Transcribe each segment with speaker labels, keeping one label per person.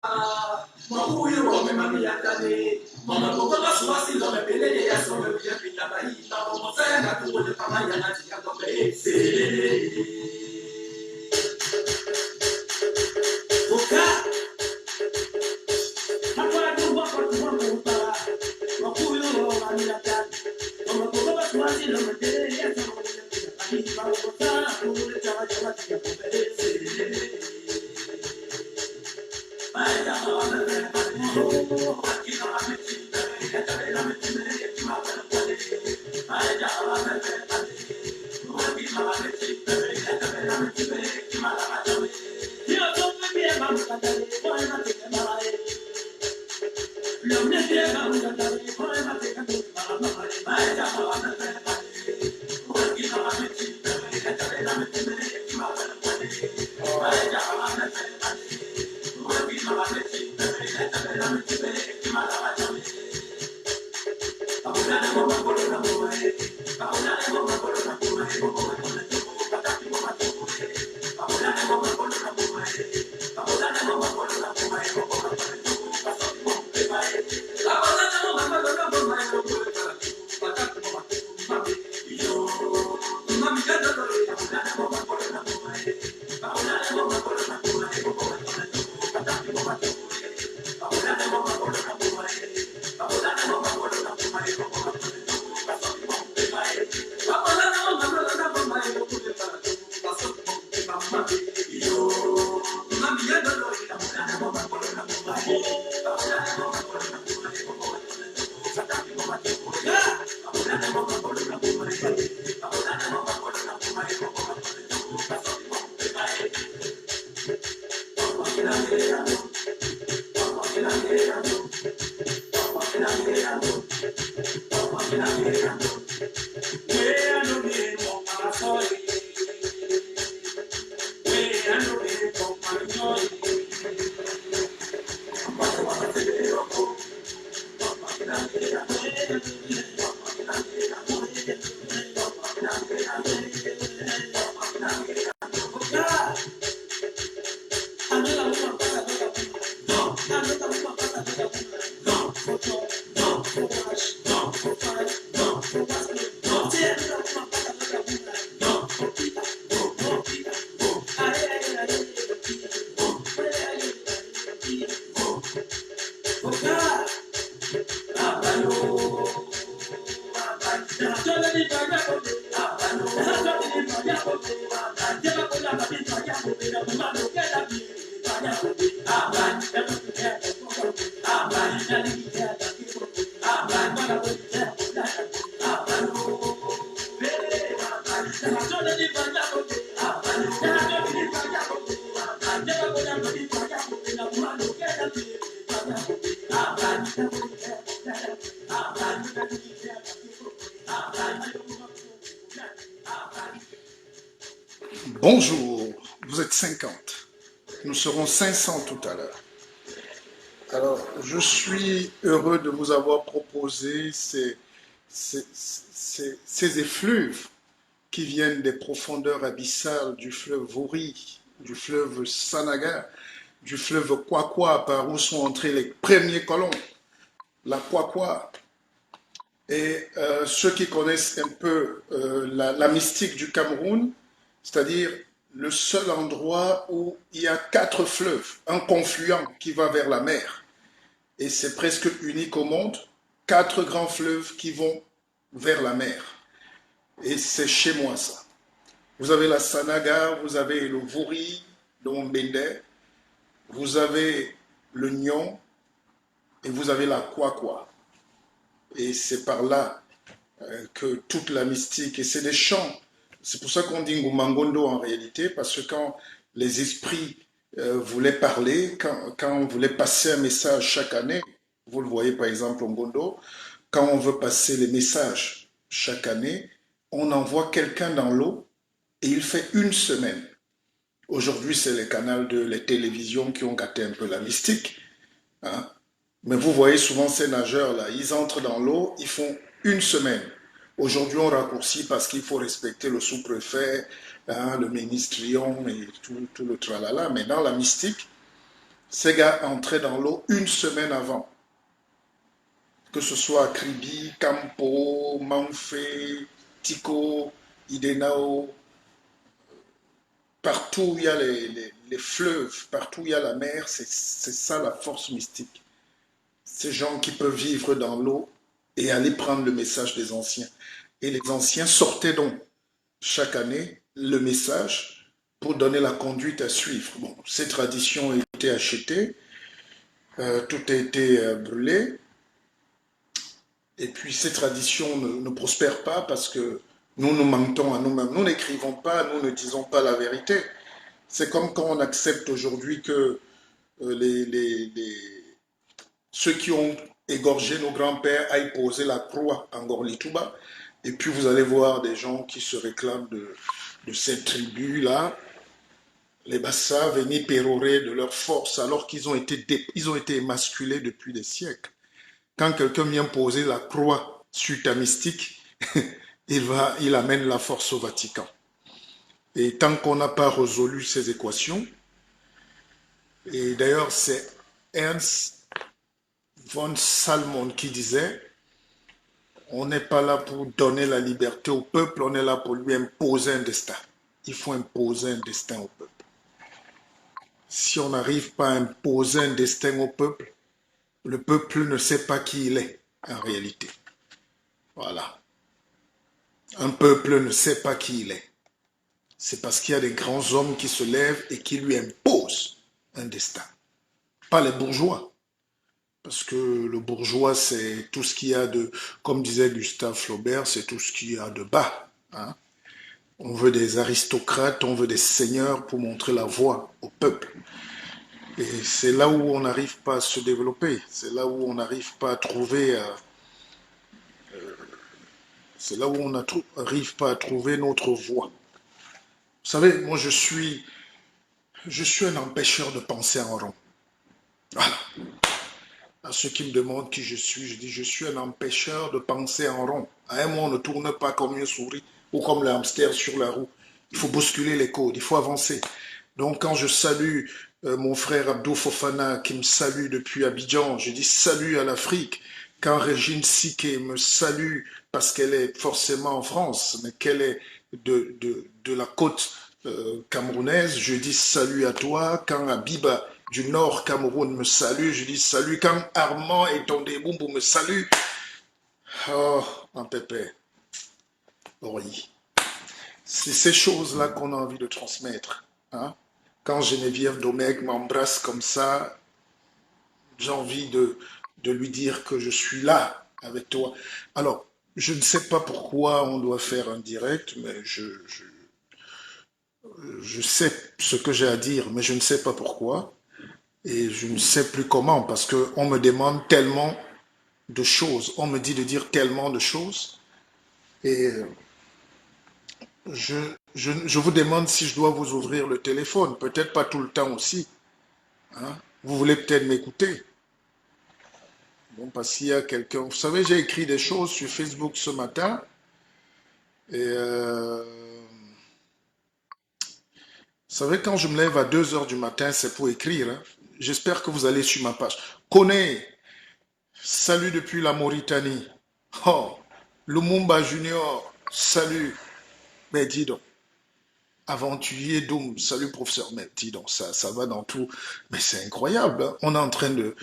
Speaker 1: Makuyu wamemami yakane mama kutoka swasi ndo mepelele ya somo ya pinya bai na momosa na tuwe kama ya nati ya kombe oka hapa ndo wako tunaomba makuyu wamami yakane mama kutoka swasi ndo mepelele ya somo ya pinya bai na momosa na tuwe kama ya nati ya kombe
Speaker 2: Bonjour, vous êtes 50. Nous serons 500 tout à l'heure. Alors, je suis heureux de vous avoir proposé ces effluves qui viennent des profondeurs abyssales du fleuve Vouri, du fleuve Sanaga, du fleuve Kwakwa, par où sont entrés les premiers colons, la Kwakwa. Et ceux qui connaissent un peu la mystique du Cameroun, c'est-à-dire le seul endroit où il y a 4 fleuves, un confluent qui va vers la mer. Et c'est presque unique au monde, 4 grands fleuves qui vont vers la mer. Et c'est chez moi ça. Vous avez la Sanaga, vous avez le Vouri, le Mbende, vous avez le Nyon et vous avez la Kwakwa. Et c'est par là que toute la mystique, et c'est des chants. C'est pour ça qu'on dit Ngumangondo en réalité, parce que quand les esprits voulaient parler, quand on voulait passer un message chaque année, vous le voyez par exemple au Ngondo, quand on veut passer les messages chaque année, on envoie quelqu'un dans l'eau et il fait une semaine. Aujourd'hui, c'est les canaux les télévisions qui ont gâté un peu la mystique. Hein? Mais vous voyez souvent ces nageurs-là, ils entrent dans l'eau, ils font une semaine. Aujourd'hui, on raccourcit parce qu'il faut respecter le sous-préfet, hein, le ministrion et tout le tralala. Mais dans la mystique, Ces gars entraient dans l'eau une semaine avant. Que ce soit à Kribi, Campo, Manfé, Tico, Idenao, partout où il y a les fleuves, partout où il y a la mer, c'est ça la force mystique. Ces gens qui peuvent vivre dans l'eau et aller prendre le message des anciens. Et les anciens sortaient donc chaque année le message pour donner la conduite à suivre. Bon, ces traditions ont été achetées, tout a été brûlé, et puis ces traditions ne prospèrent pas parce que nous mentons à nous-mêmes. Nous n'écrivons pas, nous ne disons pas la vérité. C'est comme quand on accepte aujourd'hui que ceux qui ont égorgé nos grands-pères aillent poser la croix en Gorlituba. Et puis vous allez voir des gens qui se réclament de cette tribu-là, les Bassa, venir pérorer de leur force alors qu'ils ont été émasculés depuis des siècles. Quand quelqu'un vient poser la croix sur ta mystique, il amène la force au Vatican. Et tant qu'on n'a pas résolu ces équations, et d'ailleurs c'est Ernst von Salmon qui disait, on n'est pas là pour donner la liberté au peuple, on est là pour lui imposer un destin. Il faut imposer un destin au peuple. Si on n'arrive pas à imposer un destin au peuple, le peuple ne sait pas qui il est en réalité. Voilà. Un peuple ne sait pas qui il est. C'est parce qu'il y a des grands hommes qui se lèvent et qui lui imposent un destin. Pas les bourgeois. Parce que le bourgeois, c'est tout ce qu'il y a de, comme disait Gustave Flaubert, c'est tout ce qu'il y a de bas. Hein. On veut des aristocrates, on veut des seigneurs pour montrer la voie au peuple. Et c'est là où on n'arrive pas à se développer. C'est là où on n'arrive pas à trouver... c'est là où on n'arrive pas à trouver notre voie. Vous savez, moi je suis un empêcheur de penser en rond. Voilà. À ceux qui me demandent qui je dis je suis un empêcheur de penser en rond. À un moment, on ne tourne pas comme une souris ou comme le hamster sur la roue. Il faut bousculer les codes, il faut avancer. Donc quand je salue mon frère Abdou Fofana qui me salue depuis Abidjan, je dis salut à l'Afrique. Quand Régine Siké me salue parce qu'elle est forcément en France, mais qu'elle est de la côte camerounaise, je dis salut à toi. Quand Abiba du Nord Cameroun me salue, je dis salut. Quand Armand et Tondéboumbou me saluent, oh, un pépé, oui. C'est ces choses-là qu'on a envie de transmettre. Hein? Quand Geneviève Domecq m'embrasse comme ça, j'ai envie de lui dire que je suis là avec toi. Alors, je ne sais pas pourquoi on doit faire un direct, mais je sais ce que j'ai à dire, mais je ne sais pas pourquoi. Et je ne sais plus comment, parce qu'on me demande tellement de choses. On me dit de dire tellement de choses. Et je vous demande si je dois vous ouvrir le téléphone. Peut-être pas tout le temps aussi. Hein? Vous voulez peut-être m'écouter. Bon, parce qu'il y a quelqu'un... Vous savez, j'ai écrit des choses sur Facebook ce matin. Et vous savez, quand je me lève à 2 heures du matin, c'est pour écrire. Hein? J'espère que vous allez sur ma page. Koné, salut depuis la Mauritanie. Oh, Lumumba Junior, salut. Mais dis donc, Aventurier Doom, salut professeur. Mais dis donc, ça va dans tout. Mais c'est incroyable. Hein? On est en train de...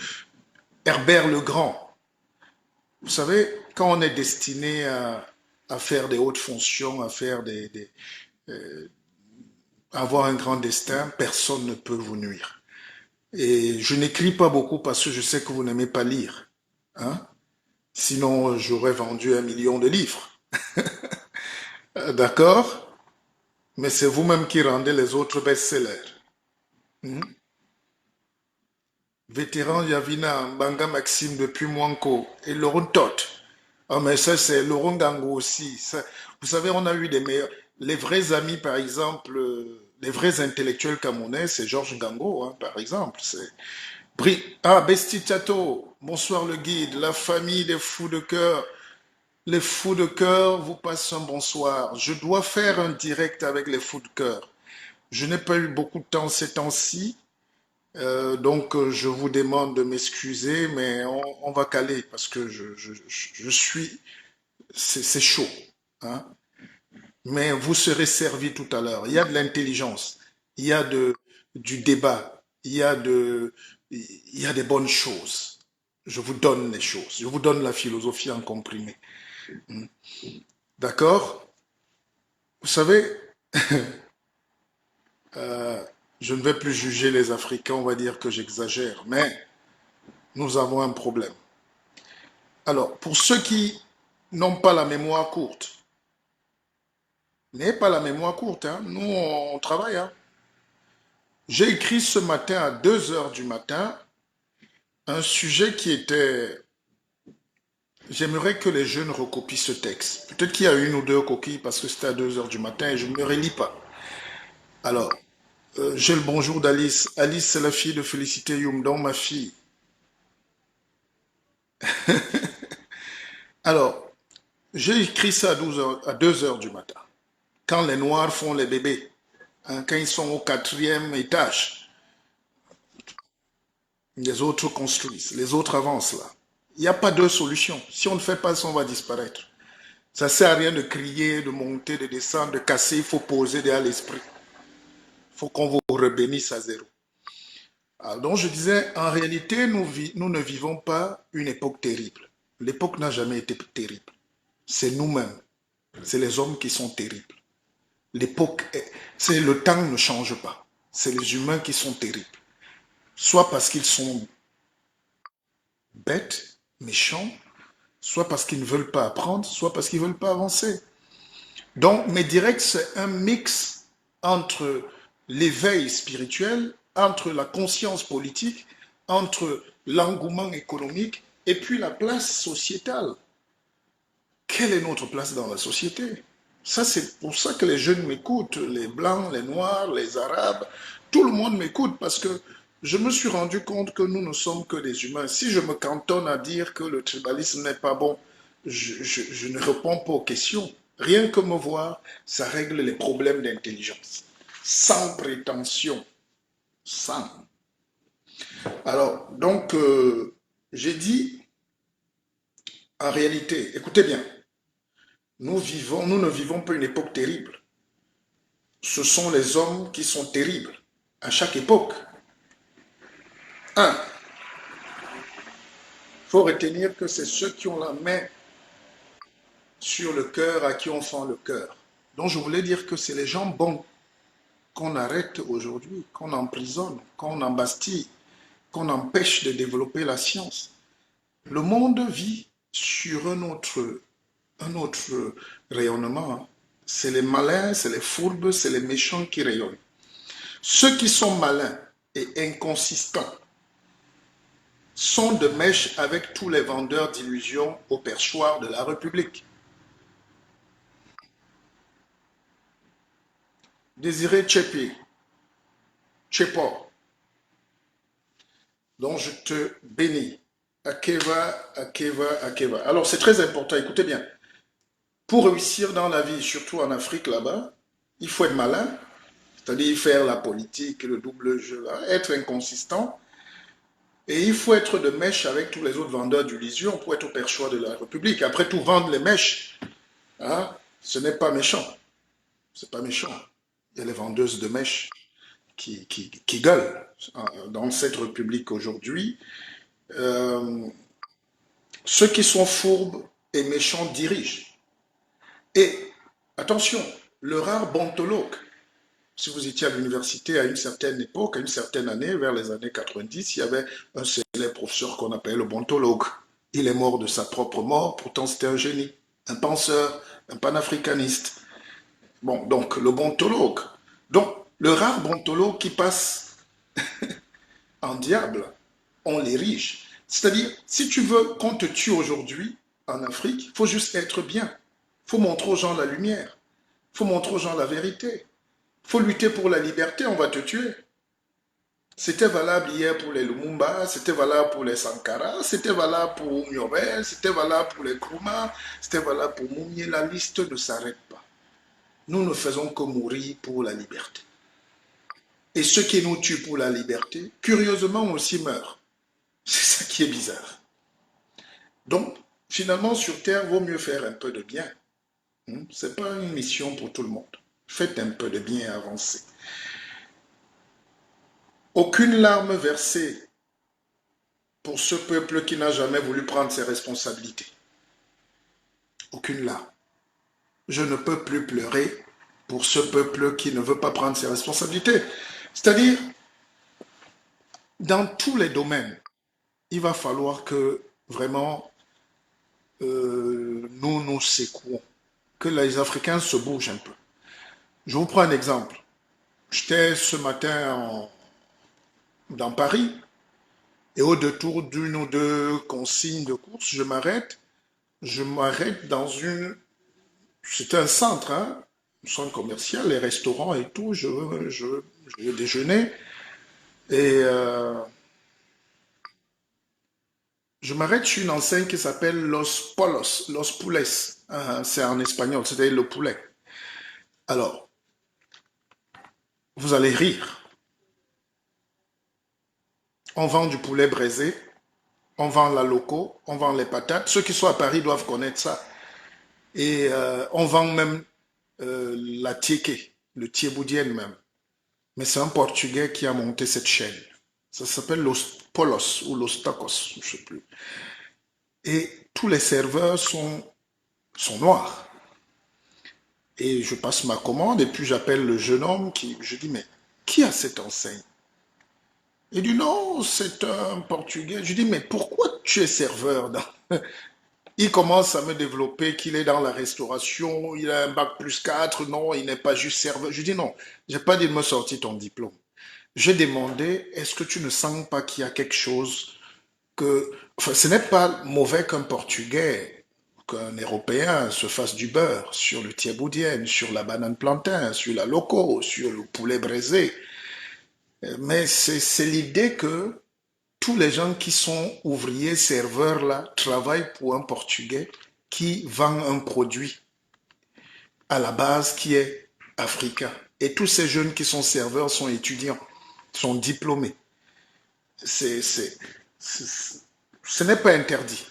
Speaker 2: Herbert Legrand. Vous savez, quand on est destiné à faire des hautes fonctions, à faire avoir un grand destin, personne ne peut vous nuire. Et je n'écris pas beaucoup parce que je sais que vous n'aimez pas lire. Hein? Sinon, j'aurais vendu 1 million de livres. D'accord? Mais c'est vous-même qui rendez les autres best-sellers. Hmm? Vétéran Yavina, Banga Maxime depuis Mwanko et Laurent Tot. Ah, mais ça, c'est Laurent Gango aussi. Ça, vous savez, on a eu des meilleurs. Les vrais amis, par exemple, les vrais intellectuels camerounais, c'est Georges Gango, hein, par exemple. Ah, Besti Tato, bonsoir le guide, la famille des fous de cœur. Les fous de cœur vous passent un bonsoir. Je dois faire un direct avec les fous de cœur. Je n'ai pas eu beaucoup de temps ces temps-ci. Je vous demande de m'excuser, mais on va caler parce que je suis... C'est chaud. Hein. Mais vous serez servi tout à l'heure. Il y a de l'intelligence, il y a du débat, il y a des bonnes choses. Je vous donne les choses. Je vous donne la philosophie en comprimé. D'accord? Vous savez, je ne vais plus juger les Africains, on va dire que j'exagère, mais nous avons un problème. Alors, pour ceux qui n'ont pas la mémoire courte, n'ayez pas la mémoire courte, hein. Nous, on travaille. Hein. J'ai écrit ce matin à 2 heures du matin un sujet qui était... J'aimerais que les jeunes recopient ce texte. Peut-être qu'il y a une ou deux coquilles parce que c'était à 2 heures du matin et je ne me relis pas. Alors, j'ai le bonjour d'Alice. Alice, c'est la fille de Félicité Youm, donc ma fille. Alors, j'ai écrit ça à 2 heures du matin. Quand les Noirs font les bébés, hein, quand ils sont au 4e étage, les autres construisent, les autres avancent là. Il n'y a pas de solution. Si on ne fait pas ça, on va disparaître. Ça ne sert à rien de crier, de monter, de descendre, de casser. Il faut poser derrière l'esprit. Il faut qu'on vous rebénisse à zéro. Alors, donc je disais, en réalité, nous ne vivons pas une époque terrible. L'époque n'a jamais été terrible. C'est nous-mêmes. C'est les hommes qui sont terribles. C'est le temps ne change pas. C'est les humains qui sont terribles. Soit parce qu'ils sont bêtes, méchants, soit parce qu'ils ne veulent pas apprendre, soit parce qu'ils ne veulent pas avancer. Donc, mes directs, c'est un mix entre l'éveil spirituel, entre la conscience politique, entre l'engouement économique et puis la place sociétale. Quelle est notre place dans la société? Ça, c'est pour ça que les jeunes m'écoutent, les blancs, les noirs, les arabes, tout le monde m'écoute parce que je me suis rendu compte que nous ne sommes que des humains. Si je me cantonne à dire que le tribalisme n'est pas bon, je ne réponds pas aux questions. Rien que me voir, ça règle les problèmes d'intelligence. Sans prétention. Sans. Alors, donc, j'ai dit, en réalité, écoutez bien, nous ne vivons pas une époque terrible. Ce sont les hommes qui sont terribles à chaque époque. Il faut retenir que c'est ceux qui ont la main sur le cœur à qui on fend le cœur. Donc je voulais dire que c'est les gens bons qu'on arrête aujourd'hui, qu'on emprisonne, qu'on embastille, qu'on empêche de développer la science. Le monde vit sur un autre rayonnement. C'est les malins, c'est les fourbes, c'est les méchants qui rayonnent. Ceux qui sont malins et inconsistants sont de mèche avec tous les vendeurs d'illusions au perchoir de la République. Désiré Tchepi, Tchepo, donc je te bénis. Akeva, Akeva, Akeva. Alors c'est très important, écoutez bien. Pour réussir dans la vie, surtout en Afrique là-bas, il faut être malin, c'est-à-dire faire la politique, le double jeu, là, être inconsistant, et il faut être de mèche avec tous les autres vendeurs d'illusions pour être au perchoir de la République. Après tout, vendre les mèches, hein, ce n'est pas méchant. C'est pas méchant. Il y a les vendeuses de mèches qui gueulent dans cette République aujourd'hui. Ceux qui sont fourbes et méchants dirigent. Et attention, le rare bontologue, si vous étiez à l'université à une certaine époque, à une certaine année, vers les années 90, il y avait un célèbre professeur qu'on appelle le bontologue. Il est mort de sa propre mort, pourtant c'était un génie, un penseur, un panafricaniste. Bon, donc le bontologue. Donc, le rare bontologue qui passe en diable, on l'érige. C'est-à-dire, si tu veux qu'on te tue aujourd'hui en Afrique, il faut juste être bien. Il faut montrer aux gens la lumière. Il faut montrer aux gens la vérité. Il faut lutter pour la liberté, on va te tuer. C'était valable hier pour les Lumumba, c'était valable pour les Sankara, c'était valable pour Nyobel, c'était valable pour les Nkrumah, c'était valable pour Mounier. La liste ne s'arrête pas. Nous ne faisons que mourir pour la liberté. Et ceux qui nous tuent pour la liberté, curieusement aussi meurent. C'est ça qui est bizarre. Donc, finalement, sur Terre, vaut mieux faire un peu de bien. Ce n'est pas une mission pour tout le monde. Faites un peu de bien et avancez. Aucune larme versée pour ce peuple qui n'a jamais voulu prendre ses responsabilités. Aucune larme. Je ne peux plus pleurer pour ce peuple qui ne veut pas prendre ses responsabilités. C'est-à-dire, dans tous les domaines, il va falloir que vraiment nous nous secouons, que les Africains se bougent un peu. Je vous prends un exemple. J'étais ce matin dans Paris et au détour d'une ou deux consignes de course, je m'arrête dans une... C'est un centre, hein, un centre commercial, les restaurants et tout, je veux déjeuner et je m'arrête sur une enseigne qui s'appelle Los Polos, Los Poules, c'est en espagnol, c'est-à-dire le poulet. Alors, vous allez rire. On vend du poulet braisé, on vend la loco, on vend les patates. Ceux qui sont à Paris doivent connaître ça. Et on vend même la tieke, le thieboudienne même. Mais c'est un Portugais qui a monté cette chaîne. Ça s'appelle Los Polos ou Los Tacos, je ne sais plus. Et tous les serveurs sont noirs. Et je passe ma commande et puis j'appelle le jeune homme je dis, mais qui a cette enseigne? Il dit, non, c'est un Portugais. Je dis, mais pourquoi tu es serveur dans... Il commence à me développer qu'il est dans la restauration, il a un bac plus 4, non, il n'est pas juste serveur. Je dis, non, je n'ai pas dit de me sortir ton diplôme. J'ai demandé, est-ce que tu ne sens pas qu'il y a quelque chose que... Enfin, ce n'est pas mauvais qu'un Portugais, qu'un Européen se fasse du beurre sur le thieboudienne, sur la banane plantain, sur la loco, sur le poulet braisé. Mais c'est l'idée que tous les gens qui sont ouvriers, serveurs là, travaillent pour un Portugais qui vend un produit à la base qui est africain. Et tous ces jeunes qui sont serveurs sont étudiants, sont diplômés. Ce n'est pas interdit.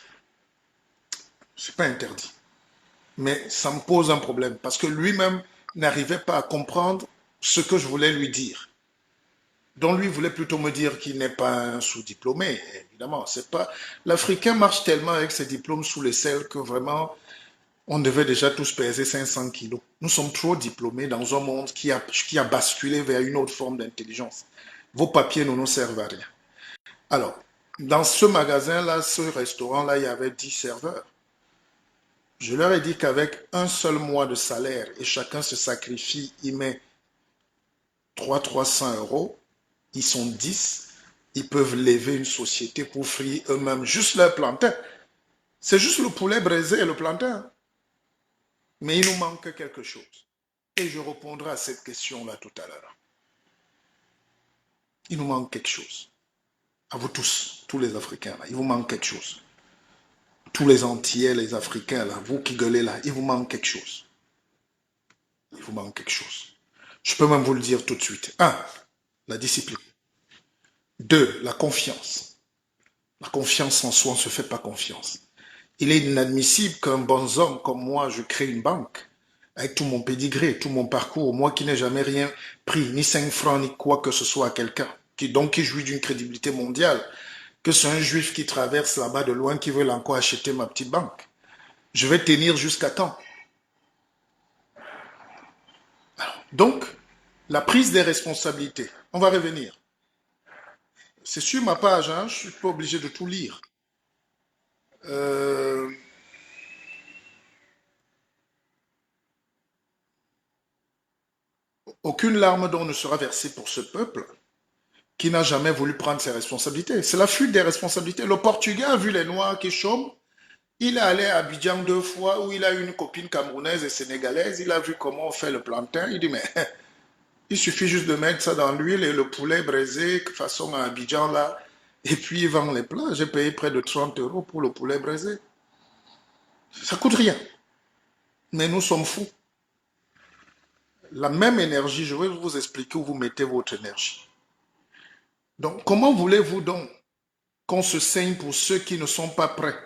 Speaker 2: C'est pas interdit. Mais ça me pose un problème parce que lui-même n'arrivait pas à comprendre ce que je voulais lui dire. Donc lui voulait plutôt me dire qu'il n'est pas un sous-diplômé, évidemment. C'est pas... L'Africain marche tellement avec ses diplômes sous les selles que vraiment, on devait déjà tous peser 500 kilos. Nous sommes trop diplômés dans un monde qui a basculé vers une autre forme d'intelligence. Vos papiers ne nous servent à rien. Alors, dans ce magasin-là, ce restaurant-là, il y avait 10 serveurs. Je leur ai dit qu'avec un seul mois de salaire et chacun se sacrifie, il met 300 euros. Ils sont 10, ils peuvent lever une société pour frire eux-mêmes juste leur plantain. C'est juste le poulet braisé et le plantain. Mais il nous manque quelque chose. Et je répondrai à cette question-là tout à l'heure. Il nous manque quelque chose. À vous tous les Africains, là, il vous manque quelque chose. Tous les Antillais, les Africains, là, vous qui gueulez là, il vous manque quelque chose. Il vous manque quelque chose. Je peux même vous le dire tout de suite. 1. La discipline. 2. La confiance. La confiance en soi, on ne se fait pas confiance. Il est inadmissible qu'un bon homme comme moi, je crée une banque avec tout mon pédigré, tout mon parcours, moi qui n'ai jamais rien pris, ni 5 francs, ni quoi que ce soit à quelqu'un, qui jouit d'une crédibilité mondiale, que c'est un juif qui traverse là-bas de loin qui veut encore acheter ma petite banque. Je vais tenir jusqu'à temps. Donc, la prise des responsabilités. On va revenir. C'est sur ma page, hein, je ne suis pas obligé de tout lire. Aucune larme d'eau ne sera versée pour ce peuple qui n'a jamais voulu prendre ses responsabilités. C'est la fuite des responsabilités. Le Portugais a vu les Noirs qui chôment. Il est allé à Abidjan 2 fois où il a eu une copine camerounaise et sénégalaise. Il a vu comment on fait le plantain. Il dit, mais il suffit juste de mettre ça dans l'huile et le poulet braisé, façon à Abidjan là, et puis il vend les plats. J'ai payé près de 30 euros pour le poulet braisé. Ça coûte rien. Mais nous sommes fous. la même énergie, je vais vous expliquer où vous mettez votre énergie. Donc, comment voulez-vous donc qu'on se saigne pour ceux qui ne sont pas prêts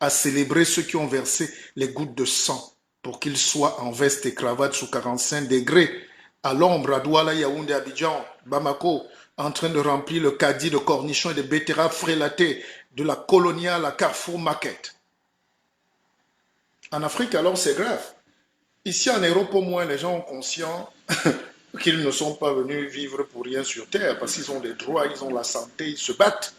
Speaker 2: à célébrer ceux qui ont versé les gouttes de sang pour qu'ils soient en veste et cravate sous 45 degrés à l'ombre à Douala, Yaoundé, Abidjan, Bamako, en train de remplir le caddie de cornichons et de betteraves frélatées de la coloniale à Carrefour Market. En Afrique, alors, c'est grave. Ici, en Europe, au moins, les gens ont conscience qu'ils ne sont pas venus vivre pour rien sur Terre, parce qu'ils ont des droits, ils ont la santé, ils se battent.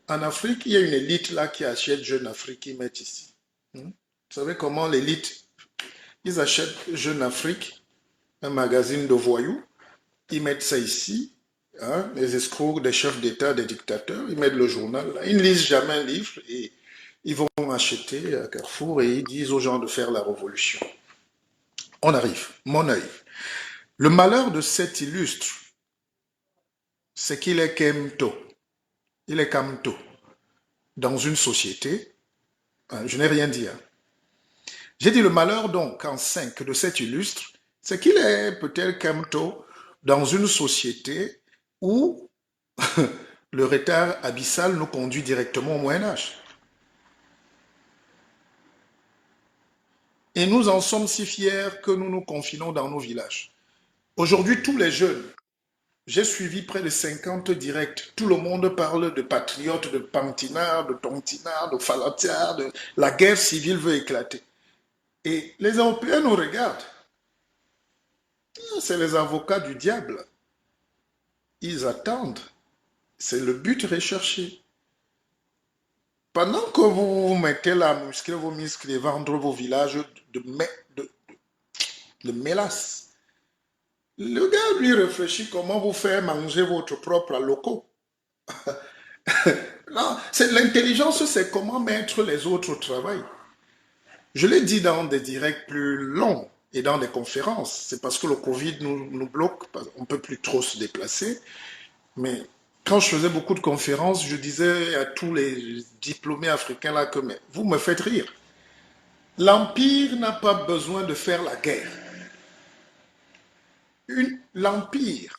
Speaker 2: En Afrique, il y a une élite là qui achète Jeune Afrique, qui met ici. Vous savez comment l'élite, ils achètent Jeune Afrique, un magazine de voyous, ils mettent ça ici, hein, les escrocs, des chefs d'État, des dictateurs, ils mettent le journal là, ils ne lisent jamais un livre et ils vont acheter à Carrefour et ils disent aux gens de faire la révolution. On arrive, mon œil. Le malheur de cet illustre, c'est qu'il est Kemto. Il est Kamto. Dans une société, je n'ai rien dit. J'ai dit le malheur donc en 5 de cet illustre, c'est qu'il est peut-être Kamto dans une société où le retard abyssal nous conduit directement au Moyen-Âge. Et nous en sommes si fiers que nous nous confinons dans nos villages. Aujourd'hui, tous les jeunes, j'ai suivi près de 50 directs. Tout le monde parle de patriotes, de pantinards, de tontinards, de falatiards, de la guerre civile veut éclater. Et les Européens nous regardent. C'est les avocats du diable. Ils attendent. C'est le but recherché. Pendant que vous vous mettez là, muscler vos muscles et vendre vos villages de mélasse, le gars lui réfléchit comment vous faire manger votre propre locaux. Non, l'intelligence, c'est comment mettre les autres au travail. Je l'ai dit dans des directs plus longs et dans des conférences. C'est parce que le Covid nous bloque, on ne peut plus trop se déplacer. Mais quand je faisais beaucoup de conférences, je disais à tous les diplômés africains là que mais, vous me faites rire. L'Empire n'a pas besoin de faire la guerre. L'Empire,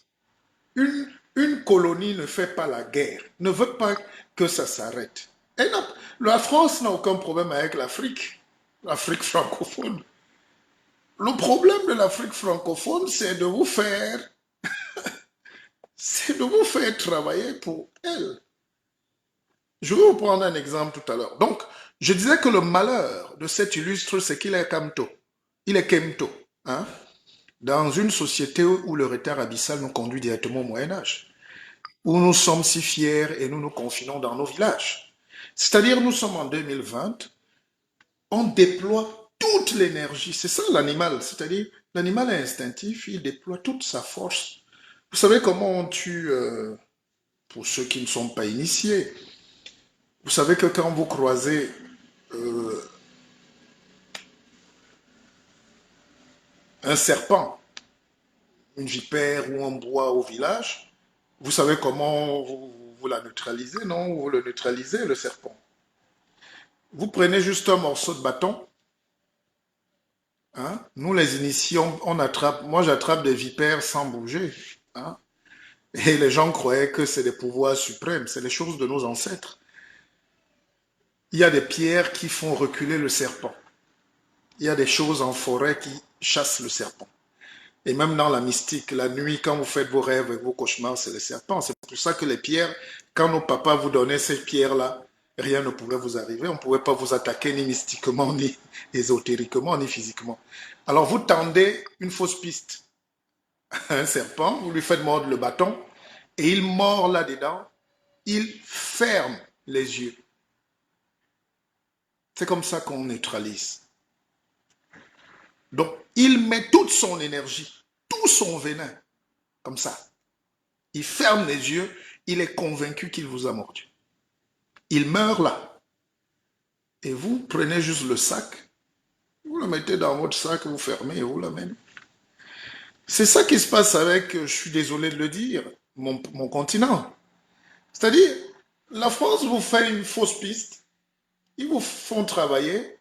Speaker 2: une colonie ne fait pas la guerre, ne veut pas que ça s'arrête. Et la France n'a aucun problème avec l'Afrique francophone. Le problème de l'Afrique francophone, c'est de vous faire travailler pour elle. Je vais vous prendre un exemple tout à l'heure. Donc, je disais que le malheur de cet illustre, c'est qu'il est Kamto. Il est Kemto. Hein? Dans une société où le retard abyssal nous conduit directement au Moyen-Âge, où nous sommes si fiers et nous nous confinons dans nos villages. C'est-à-dire, nous sommes en 2020, on déploie toute l'énergie. C'est ça l'animal. C'est-à-dire, l'animal est instinctif, il déploie toute sa force. Vous savez comment on tue, pour ceux qui ne sont pas initiés, vous savez que quand vous croisez un serpent, une vipère ou un bois au village, vous savez comment vous la neutralisez, non? Vous le neutralisez, le serpent. Vous prenez juste un morceau de bâton. Hein? Nous, les initiés, on attrape. Moi, j'attrape des vipères sans bouger. Hein? Et les gens croyaient que c'est des pouvoirs suprêmes. C'est les choses de nos ancêtres. Il y a des pierres qui font reculer le serpent. Il y a des choses en forêt qui chassent le serpent. Et même dans la mystique, la nuit, quand vous faites vos rêves et vos cauchemars, c'est le serpent. C'est pour ça que les pierres, quand nos papas vous donnaient ces pierres-là, rien ne pouvait vous arriver. On ne pouvait pas vous attaquer ni mystiquement, ni ésotériquement, ni physiquement. Alors vous tendez une fausse piste à un serpent, vous lui faites mordre le bâton, et il mord là-dedans, il ferme les yeux. C'est comme ça qu'on neutralise. Donc, il met toute son énergie, tout son venin, comme ça. Il ferme les yeux, il est convaincu qu'il vous a mordu. Il meurt là. Et vous prenez juste le sac, vous le mettez dans votre sac, vous fermez et vous l'amenez. C'est ça qui se passe avec, je suis désolé de le dire, mon continent. C'est-à-dire, la France vous fait une fausse piste, ils vous font travailler.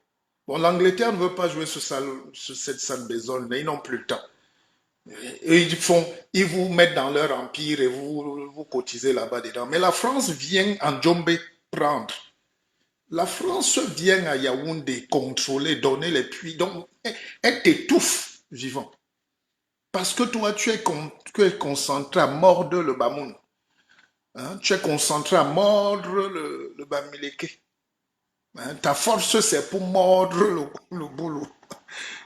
Speaker 2: Bon, l'Angleterre ne veut pas jouer cette sale besogne, mais ils n'ont plus le temps. Et ils vous mettent dans leur empire et vous cotisez là-bas dedans. Mais la France vient en Djombe prendre. La France vient à Yaoundé contrôler, donner les puits. Donc, elle t'étouffe vivant. Parce que toi, tu es concentré à mordre le Bamoun. Hein? Tu es concentré à mordre le Bamileke. Hein? Ta force, c'est pour mordre le boulot.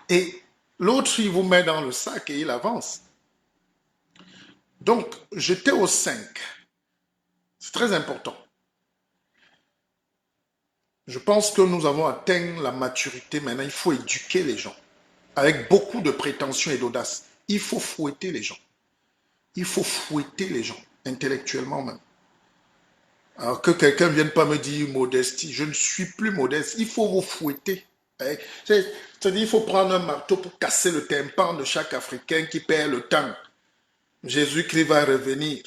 Speaker 2: Et l'autre, il vous met dans le sac et il avance. Donc, j'étais au 5. C'est très important. Je pense que nous avons atteint la maturité. Maintenant, il faut éduquer les gens. Avec beaucoup de prétention et d'audace. Il faut fouetter les gens. Il faut fouetter les gens, intellectuellement même. Alors que quelqu'un ne vienne pas me dire modestie. Je ne suis plus modeste. Il faut vous fouetter. C'est-à-dire il faut prendre un marteau pour casser le tympan de chaque Africain qui perd le temps. Jésus-Christ va revenir.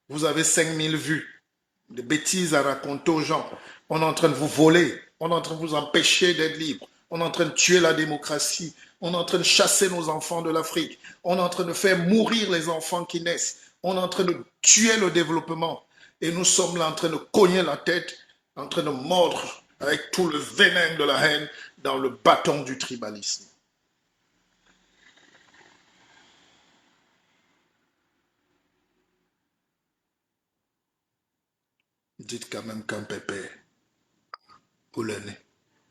Speaker 2: Vous avez 5000 vues. Des bêtises à raconter aux gens. On est en train de vous voler. On est en train de vous empêcher d'être libre. On est en train de tuer la démocratie. On est en train de chasser nos enfants de l'Afrique. On est en train de faire mourir les enfants qui naissent. On est en train de tuer le développement. Et nous sommes là en train de cogner la tête, en train de mordre avec tout le venin de la haine dans le bâton du tribalisme. Dites quand même qu'un pépé, ou le nez,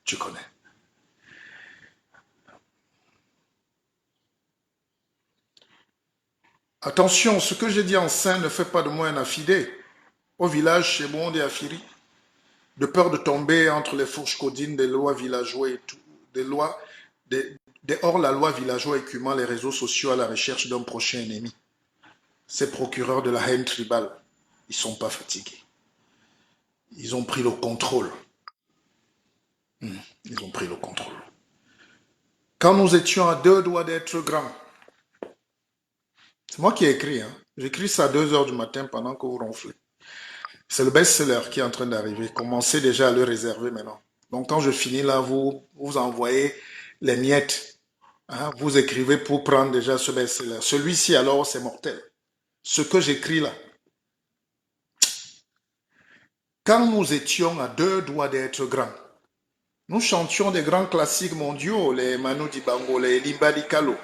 Speaker 2: tu connais. Attention, ce que j'ai dit en saint ne fait pas de moi un affidé. Au village, chez moi, on est affiri. De peur de tomber entre les fourches codines des lois villageois et tout, des hors-la-loi villageois écumant les réseaux sociaux à la recherche d'un prochain ennemi. Ces procureurs de la haine tribale, ils ne sont pas fatigués. Ils ont pris le contrôle. Ils ont pris le contrôle. Quand nous étions à 2 doigts d'être grands, c'est moi qui ai écrit, hein. J'écris ça à 2 heures du matin pendant que vous ronflez. C'est le best-seller qui est en train d'arriver. Commencez déjà à le réserver maintenant. Donc quand je finis là, vous envoyez les miettes. Hein, vous écrivez pour prendre déjà ce best-seller. Celui-ci alors, c'est mortel. Ce que j'écris là. Quand nous étions à 2 doigts d'être grands, nous chantions des grands classiques mondiaux, les Manu Dibango, les Limbali Kalo,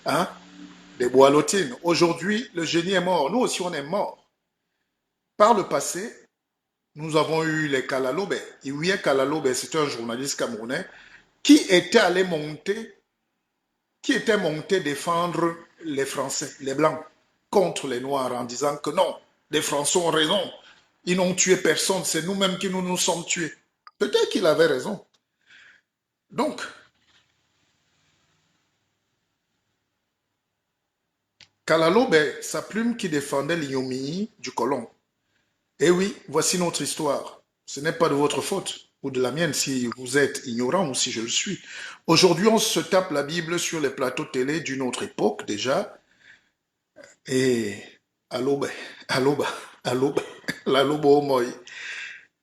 Speaker 2: hein, des Boalotines. Aujourd'hui, le génie est mort. Nous aussi, on est morts. Par le passé, nous avons eu les Kalalobe. Iouye Kalalobe, c'était un journaliste camerounais qui était monté défendre les Français, les Blancs, contre les Noirs en disant que non, les Français ont raison. Ils n'ont tué personne, c'est nous-mêmes qui nous sommes tués. Peut-être qu'il avait raison. Donc, Kalalobe, sa plume qui défendait l'ignominie du colon. Eh oui, voici notre histoire. Ce n'est pas de votre faute ou de la mienne si vous êtes ignorant ou si je le suis. Aujourd'hui, on se tape la Bible sur les plateaux télé d'une autre époque déjà. Et aloba, l'alobo moi.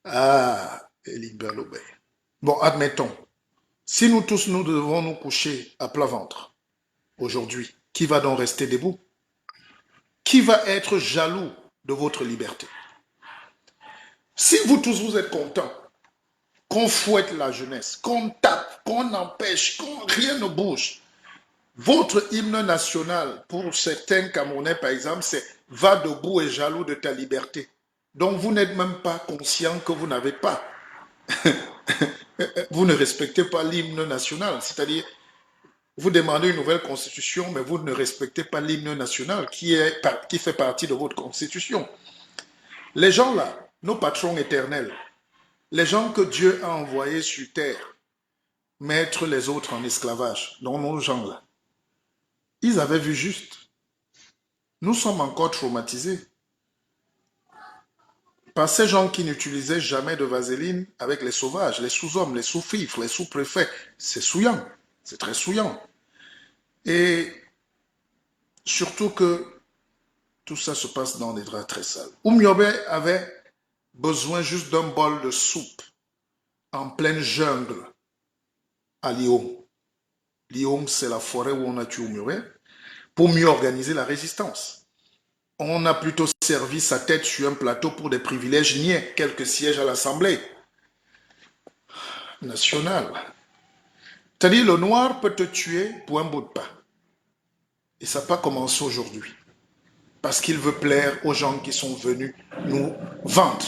Speaker 2: Ah, Elimbe aloba. Bon, admettons. Si nous tous, nous devons nous coucher à plat ventre aujourd'hui, qui va donc rester debout? Qui va être jaloux de votre liberté? Si vous tous, vous êtes contents qu'on fouette la jeunesse, qu'on tape, qu'on empêche, qu'on rien ne bouge, votre hymne national, pour certains Camerounais par exemple, c'est « Va debout et jaloux de ta liberté ». Donc vous n'êtes même pas conscient que vous n'avez pas. Vous ne respectez pas l'hymne national, c'est-à-dire vous demandez une nouvelle constitution, mais vous ne respectez pas l'hymne national qui fait partie de votre constitution. Les gens là, nos patrons éternels, les gens que Dieu a envoyés sur terre, mettre les autres en esclavage, dont nos gens là, ils avaient vu juste. Nous sommes encore traumatisés par ces gens qui n'utilisaient jamais de vaseline avec les sauvages, les sous-hommes, les sous-fifres, les sous-préfets. C'est souillant, c'est très souillant. Et surtout que tout ça se passe dans des draps très sales. Oumyobe avait besoin juste d'un bol de soupe en pleine jungle à Lyon. Lyon, c'est la forêt où on a tué Muret pour mieux organiser la résistance. On a plutôt servi sa tête sur un plateau pour des privilèges niais, quelques sièges à l'Assemblée nationale. C'est-à-dire, le noir peut te tuer pour un bout de pain. Et ça n'a pas commencé aujourd'hui. Parce qu'il veut plaire aux gens qui sont venus nous vendre.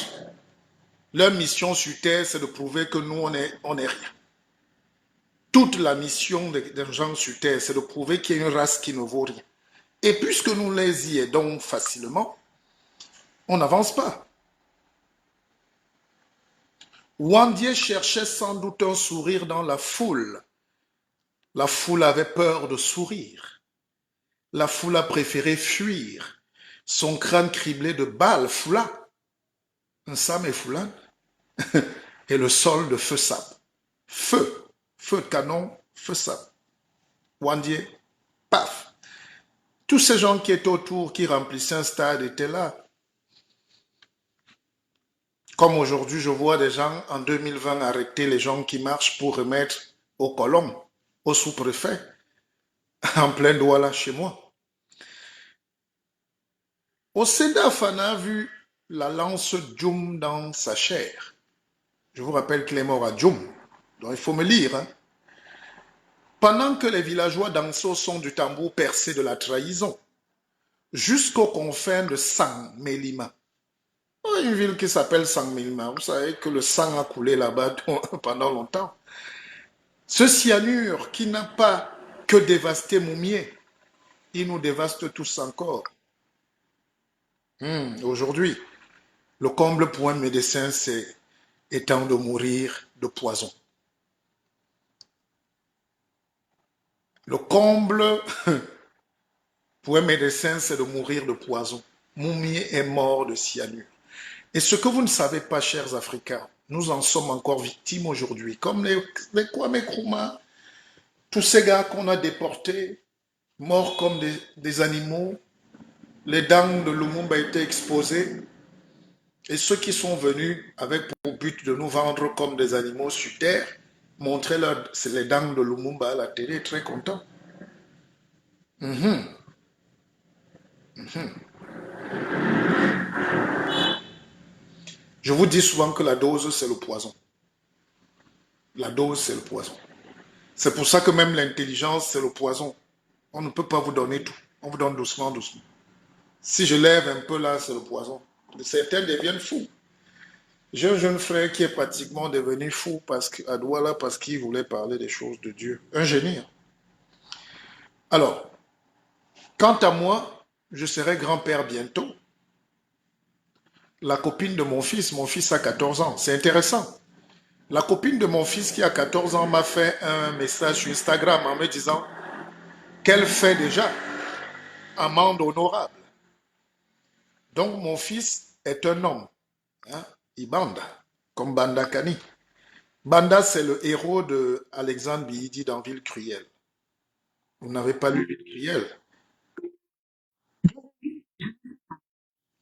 Speaker 2: Leur mission sur Terre, c'est de prouver que nous, on est rien. Toute la mission des gens sur Terre, c'est de prouver qu'il y a une race qui ne vaut rien. Et puisque nous les y aidons facilement, on n'avance pas. Wandier cherchait sans doute un sourire dans la foule. La foule avait peur de sourire. La foule a préféré fuir. Son crâne criblé de balles, foula. Un Sam et Foulane. Et le sol de feu sable. Feu. Feu de canon, feu sable. Wandier, paf. Tous ces gens qui étaient autour, qui remplissaient un stade, étaient là. Comme aujourd'hui, je vois des gens en 2020 arrêter les gens qui marchent pour remettre aux colons, au sous-préfet, en plein Douala chez moi. Au CEDAF, on a vu la lance Djoum dans sa chair. Je vous rappelle qu'il est mort à Djoum, donc il faut me lire. Hein. Pendant que les villageois dansent au son du tambour percé de la trahison, jusqu'aux confins de Sang-Mélima. Une ville qui s'appelle Sang-Mélima. Vous savez que le sang a coulé là-bas pendant longtemps. Ce cyanure qui n'a pas que dévasté Moumié, il nous dévaste tous encore. Aujourd'hui, le comble pour un médecin, c'est étant de mourir de poison. Le comble pour un médecin, c'est de mourir de poison. Moumié est mort de cyanure. Et ce que vous ne savez pas, chers Africains, nous en sommes encore victimes aujourd'hui, comme les Kwame Nkrumah, tous ces gars qu'on a déportés, morts comme des animaux, les dents de Lumumba étaient exposées, et ceux qui sont venus avec pour but de nous vendre comme des animaux sur terre, montraient les dents de Lumumba à la télé, très contents. Je vous dis souvent que la dose, c'est le poison. La dose, c'est le poison. C'est pour ça que même l'intelligence, c'est le poison. On ne peut pas vous donner tout. On vous donne doucement, doucement. Si je lève un peu là, c'est le poison. Certains deviennent fous. J'ai un jeune frère qui est pratiquement devenu fou à Douala parce qu'il voulait parler des choses de Dieu. Un génie. Alors, quant à moi, je serai grand-père bientôt. La copine de mon fils a 14 ans. C'est intéressant. La copine de mon fils qui a 14 ans m'a fait un message sur Instagram en me disant qu'elle fait déjà amende honorable. Donc mon fils est un homme. Hein? Il banda, comme Banda Kani. Banda, c'est le héros de Alexandre Bihidi dans Ville Cruelle. Vous n'avez pas lu Ville Cruelle?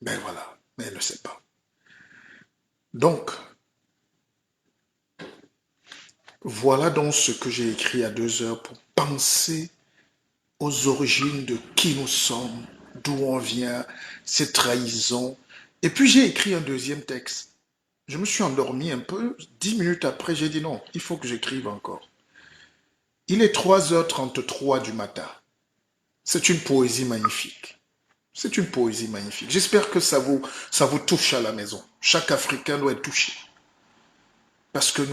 Speaker 2: Ben voilà, mais elle ne sait pas. Donc, voilà donc ce que j'ai écrit à 2 heures pour penser aux origines de qui nous sommes, d'où on vient, ces trahisons. Et puis j'ai écrit un deuxième texte. Je me suis endormi un peu. 10 minutes après, j'ai dit non, il faut que j'écrive encore. Il est 3h33 du matin. C'est une poésie magnifique. C'est une poésie magnifique. J'espère que ça vous touche à la maison. Chaque Africain doit être touché. Parce que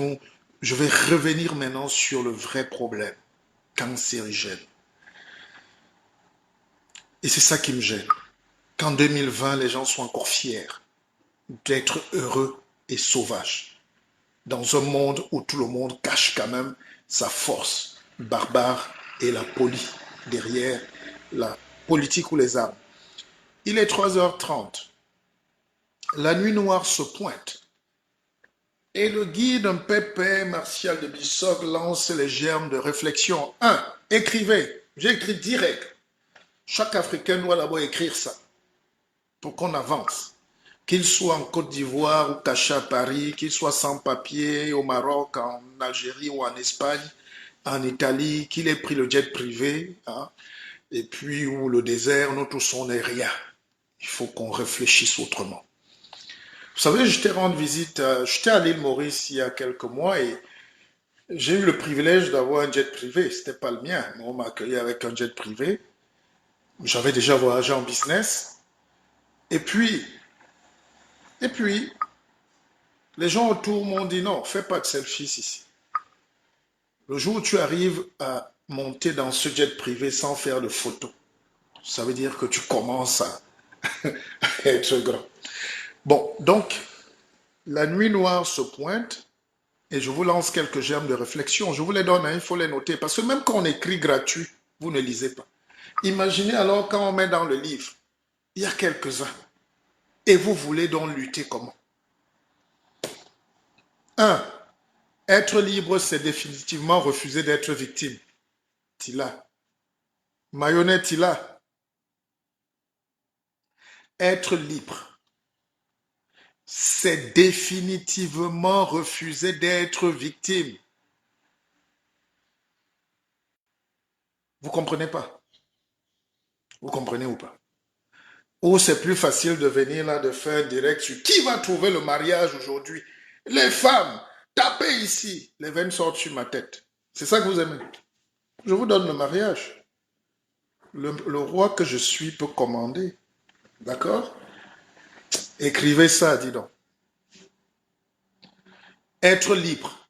Speaker 2: je vais revenir maintenant sur le vrai problème cancérigène. Et c'est ça qui me gêne. Qu'en 2020, les gens soient encore fiers d'être heureux et sauvages. Dans un monde où tout le monde cache quand même sa force barbare et la police derrière la politique ou les armes. Il est 3h30. La nuit noire se pointe. Et le guide Pépé Martial de Bissog lance les germes de réflexion. 1. Écrivez. J'ai écrit direct. Chaque Africain doit d'abord écrire ça pour qu'on avance. Qu'il soit en Côte d'Ivoire ou caché à Paris, qu'il soit sans papier au Maroc, en Algérie ou en Espagne, en Italie, qu'il ait pris le jet privé, hein, et puis où le désert, nous tous, on n'est rien. Il faut qu'on réfléchisse autrement. Vous savez, j'étais rendre visite, j'étais à l'île Maurice il y a quelques mois et j'ai eu le privilège d'avoir un jet privé. C'était pas le mien, mais on m'a accueilli avec un jet privé. J'avais déjà voyagé en business. Et puis, et puis, les gens autour m'ont dit non, fais pas de selfies ici. Le jour où tu arrives à monter dans ce jet privé sans faire de photos, ça veut dire que tu commences à être grand. Bon, donc, la nuit noire se pointe et je vous lance quelques germes de réflexion. Je vous les donne, hein, il faut les noter. Parce que même quand on écrit gratuit, vous ne lisez pas. Imaginez alors quand on met dans le livre, il y a quelques-uns. Et vous voulez donc lutter comment? 1. Être libre, c'est définitivement refuser d'être victime. Tila. Mayonnaise Tila. Être libre, c'est définitivement refuser d'être victime. Vous comprenez pas? Vous comprenez ou pas? Ou c'est plus facile de venir là, de faire un direct sur qui va trouver le mariage aujourd'hui? Les femmes, tapez ici. Les veines sortent sur ma tête. C'est ça que vous aimez? Je vous donne le mariage. Le roi que je suis peut commander. D'accord? Écrivez ça, dis donc. Être libre.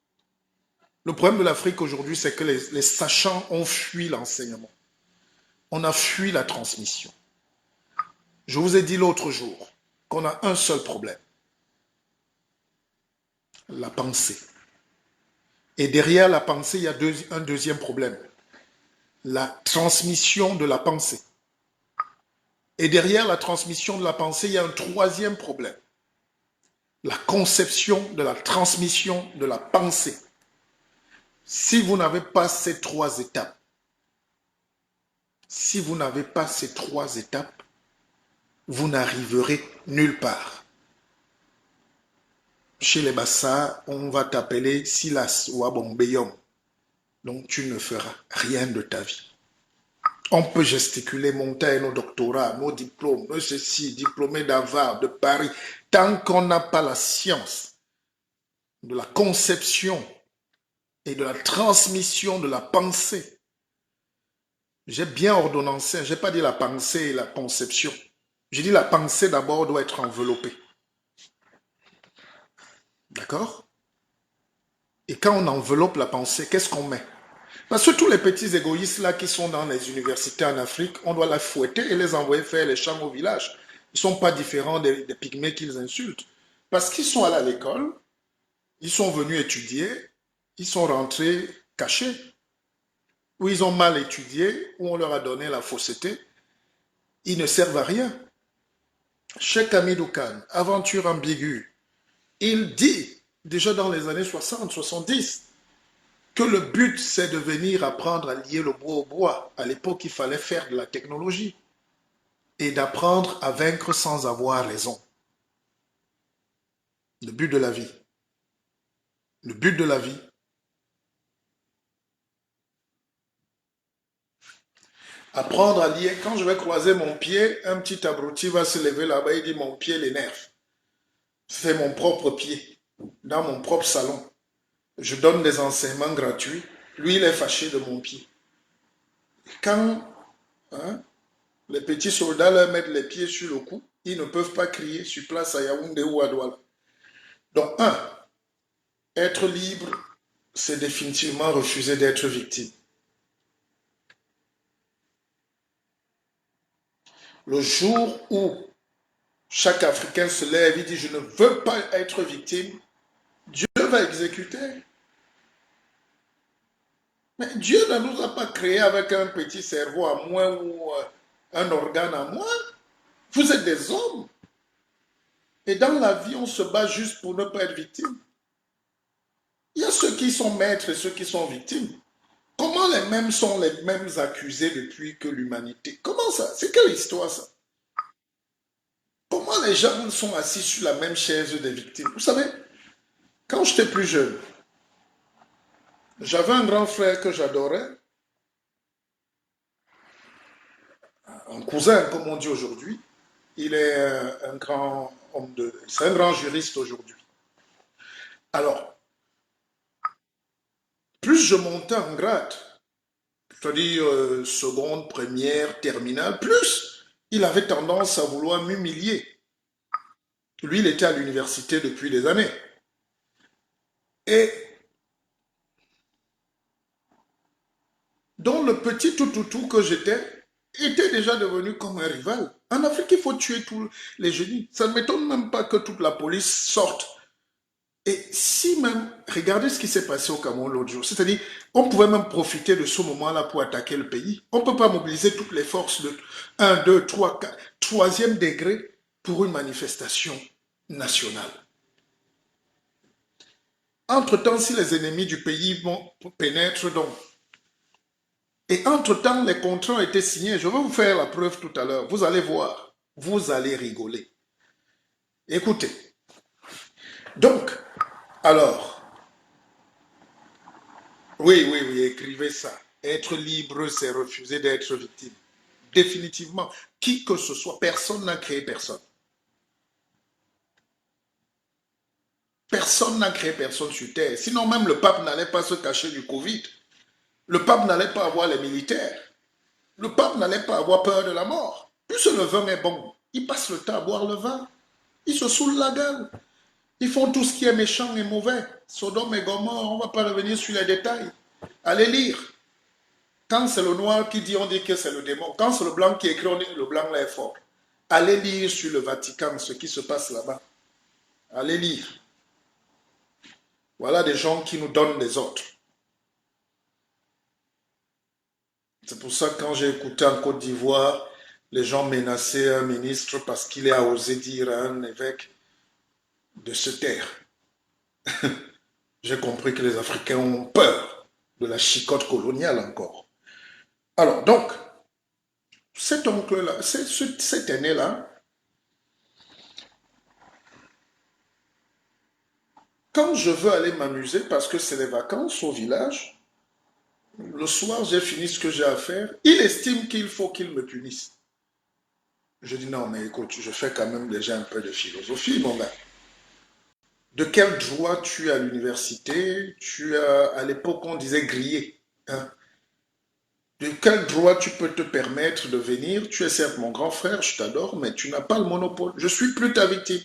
Speaker 2: Le problème de l'Afrique aujourd'hui, c'est que les sachants ont fui l'enseignement. On a fui la transmission. Je vous ai dit l'autre jour qu'on a un seul problème. La pensée. Et derrière la pensée, il y a un deuxième problème. La transmission de la pensée. Et derrière la transmission de la pensée, il y a un troisième problème. La conception de la transmission de la pensée. Si vous n'avez pas ces trois étapes, vous n'arriverez nulle part. Chez les Bassa, on va t'appeler Silas ou Abombeyom. Donc tu ne feras rien de ta vie. On peut gesticuler, monter nos doctorats, nos diplômes, nos ceci, diplômés d'Harvard, de Paris. Tant qu'on n'a pas la science de la conception et de la transmission de la pensée, j'ai bien ordonnancé, je n'ai pas dit la pensée et la conception. J'ai dit la pensée d'abord doit être enveloppée. D'accord? Et quand on enveloppe la pensée, qu'est-ce qu'on met? Parce que tous les petits égoïstes là qui sont dans les universités en Afrique, on doit les fouetter et les envoyer faire les champs au village. Ils ne sont pas différents des pygmées qu'ils insultent. Parce qu'ils sont allés à l'école, ils sont venus étudier, ils sont rentrés cachés, ou ils ont mal étudié, ou on leur a donné la fausseté. Ils ne servent à rien. Cheikh Hamidou Khan, aventure ambiguë, il dit, déjà dans les années 60, 70, que le but, c'est de venir apprendre à lier le bois au bois. À l'époque, il fallait faire de la technologie et d'apprendre à vaincre sans avoir raison. Le but de la vie. Le but de la vie. Apprendre à lier. Quand je vais croiser mon pied, un petit abruti va se lever là-bas et dire mon pied l'énerve. C'est mon propre pied, dans mon propre salon. Je donne des enseignements gratuits. Lui, il est fâché de mon pied. Quand les petits soldats leur mettent les pieds sur le cou, ils ne peuvent pas crier sur place à Yaoundé ou à Douala. Donc, être libre, c'est définitivement refuser d'être victime. Le jour où chaque Africain se lève et dit « Je ne veux pas être victime », Dieu va exécuter. Mais Dieu ne nous a pas créés avec un petit cerveau à moins ou un organe à moins. Vous êtes des hommes. Et dans la vie, on se bat juste pour ne pas être victime. Il y a ceux qui sont maîtres et ceux qui sont victimes. Comment les mêmes sont les mêmes accusés depuis que l'humanité? Comment ça? C'est quelle histoire ça? Comment les gens sont assis sur la même chaise des victimes? Vous savez, quand j'étais plus jeune, J'avais un grand frère que j'adorais, un cousin, comme on dit aujourd'hui. Il est un grand homme de... C'est un grand juriste aujourd'hui. Alors, plus je montais en grade, c'est-à-dire seconde, première, terminale, plus il avait tendance à vouloir m'humilier. Lui, il était à l'université depuis des années. Et donc le petit tout que j'étais était déjà devenu comme un rival. En Afrique, il faut tuer tous les génies. Ça ne m'étonne même pas que toute la police sorte. Et si même, regardez ce qui s'est passé au Cameroun l'autre jour, c'est-à-dire, on pouvait même profiter de ce moment-là pour attaquer le pays. On ne peut pas mobiliser toutes les forces de 1, 2, 3, 4, troisième degré pour une manifestation nationale. Entre-temps, si les ennemis du pays vont pénètrent donc, et entre-temps, les contrats ont été signés, je vais vous faire la preuve tout à l'heure, vous allez voir, vous allez rigoler. Écoutez, donc, alors, oui, écrivez ça. Être libre, c'est refuser d'être victime. Définitivement, qui que ce soit, personne n'a créé personne. Personne n'a créé personne sur Terre. Sinon, même le pape n'allait pas se cacher du Covid. Le pape n'allait pas avoir les militaires. Le pape n'allait pas avoir peur de la mort. Puisque le vin est bon, il passe le temps à boire le vin. Ils se saoulent la gueule. Ils font tout ce qui est méchant et mauvais. Sodome et Gomorre, on ne va pas revenir sur les détails. Allez lire. Quand c'est le noir qui dit, on dit que c'est le démon. Quand c'est le blanc qui écrit, on dit que le blanc là est fort. Allez lire sur le Vatican ce qui se passe là-bas. Allez lire. Voilà des gens qui nous donnent des ordres. C'est pour ça que quand j'ai écouté en Côte d'Ivoire, les gens menaçaient un ministre parce qu'il a osé dire à un évêque de se taire. J'ai compris que les Africains ont peur de la chicotte coloniale encore. Alors, donc, cet oncle-là, cet aîné-là, quand je veux aller m'amuser, parce que c'est les vacances au village, le soir, j'ai fini ce que j'ai à faire, il estime qu'il faut qu'il me punisse. Je dis non, mais écoute, je fais quand même déjà un peu de philosophie, mon gars. De quel droit tu es à l'université? Tu as, à l'époque, on disait grillé. Hein? De quel droit tu peux te permettre de venir? Tu es certes mon grand frère, je t'adore, mais tu n'as pas le monopole. Je suis plus ta victime.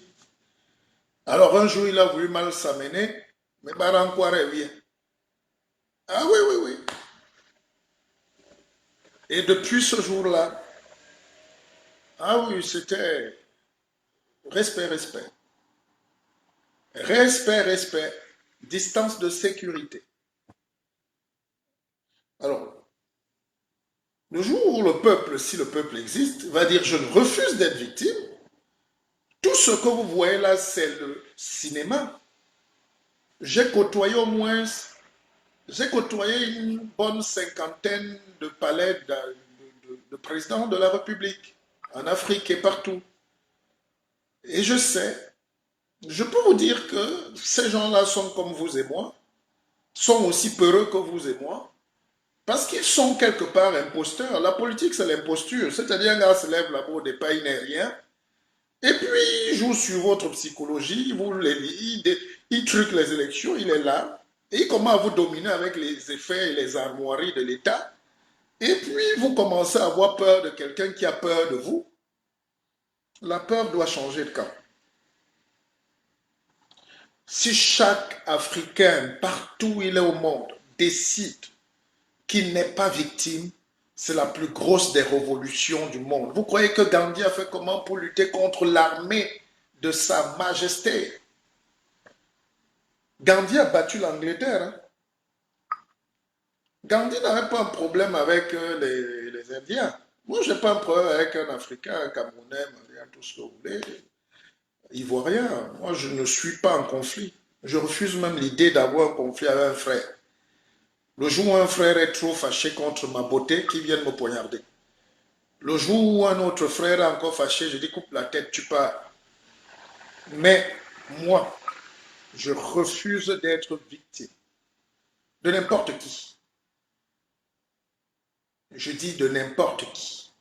Speaker 2: Alors un jour, il a voulu mal s'amener, mais Barankware vient. Ah oui, oui, oui. Et depuis ce jour-là, ah oui, c'était respect, respect. Respect, respect. Distance de sécurité. Alors, le jour où le peuple, si le peuple existe, va dire je refuse d'être victime, tout ce que vous voyez là, c'est le cinéma. J'ai côtoyé au moins, j'ai côtoyé une bonne cinquantaine de palais de présidents de la République, en Afrique et partout. Et je sais, je peux vous dire que ces gens-là sont comme vous et moi, sont aussi peureux que vous et moi, parce qu'ils sont quelque part imposteurs. La politique, c'est l'imposture. C'est-à-dire, un gars se lève là-bas au départ, il n'est rien. Et puis, il joue sur votre psychologie, il truque les élections, il est là. Et il commence à vous dominer avec les effets et les armoiries de l'État. Et puis, vous commencez à avoir peur de quelqu'un qui a peur de vous. La peur doit changer de camp. Si chaque Africain, partout où il est au monde, décide qu'il n'est pas victime, c'est la plus grosse des révolutions du monde. Vous croyez que Gandhi a fait comment pour lutter contre l'armée de Sa Majesté? Gandhi a battu l'Angleterre. Hein? Gandhi n'avait pas un problème avec les Indiens. Moi, je n'ai pas un problème avec un Africain, un Camerounais, tout ce que vous voulez. Ivoirien. Moi, je ne suis pas en conflit. Je refuse même l'idée d'avoir un conflit avec un frère. Le jour où un frère est trop fâché contre ma beauté, qu'il vienne me poignarder. Le jour où un autre frère est encore fâché, je dis coupe la tête, tu pars. Mais moi, je refuse d'être victime. de n'importe qui. Je dis de n'importe qui.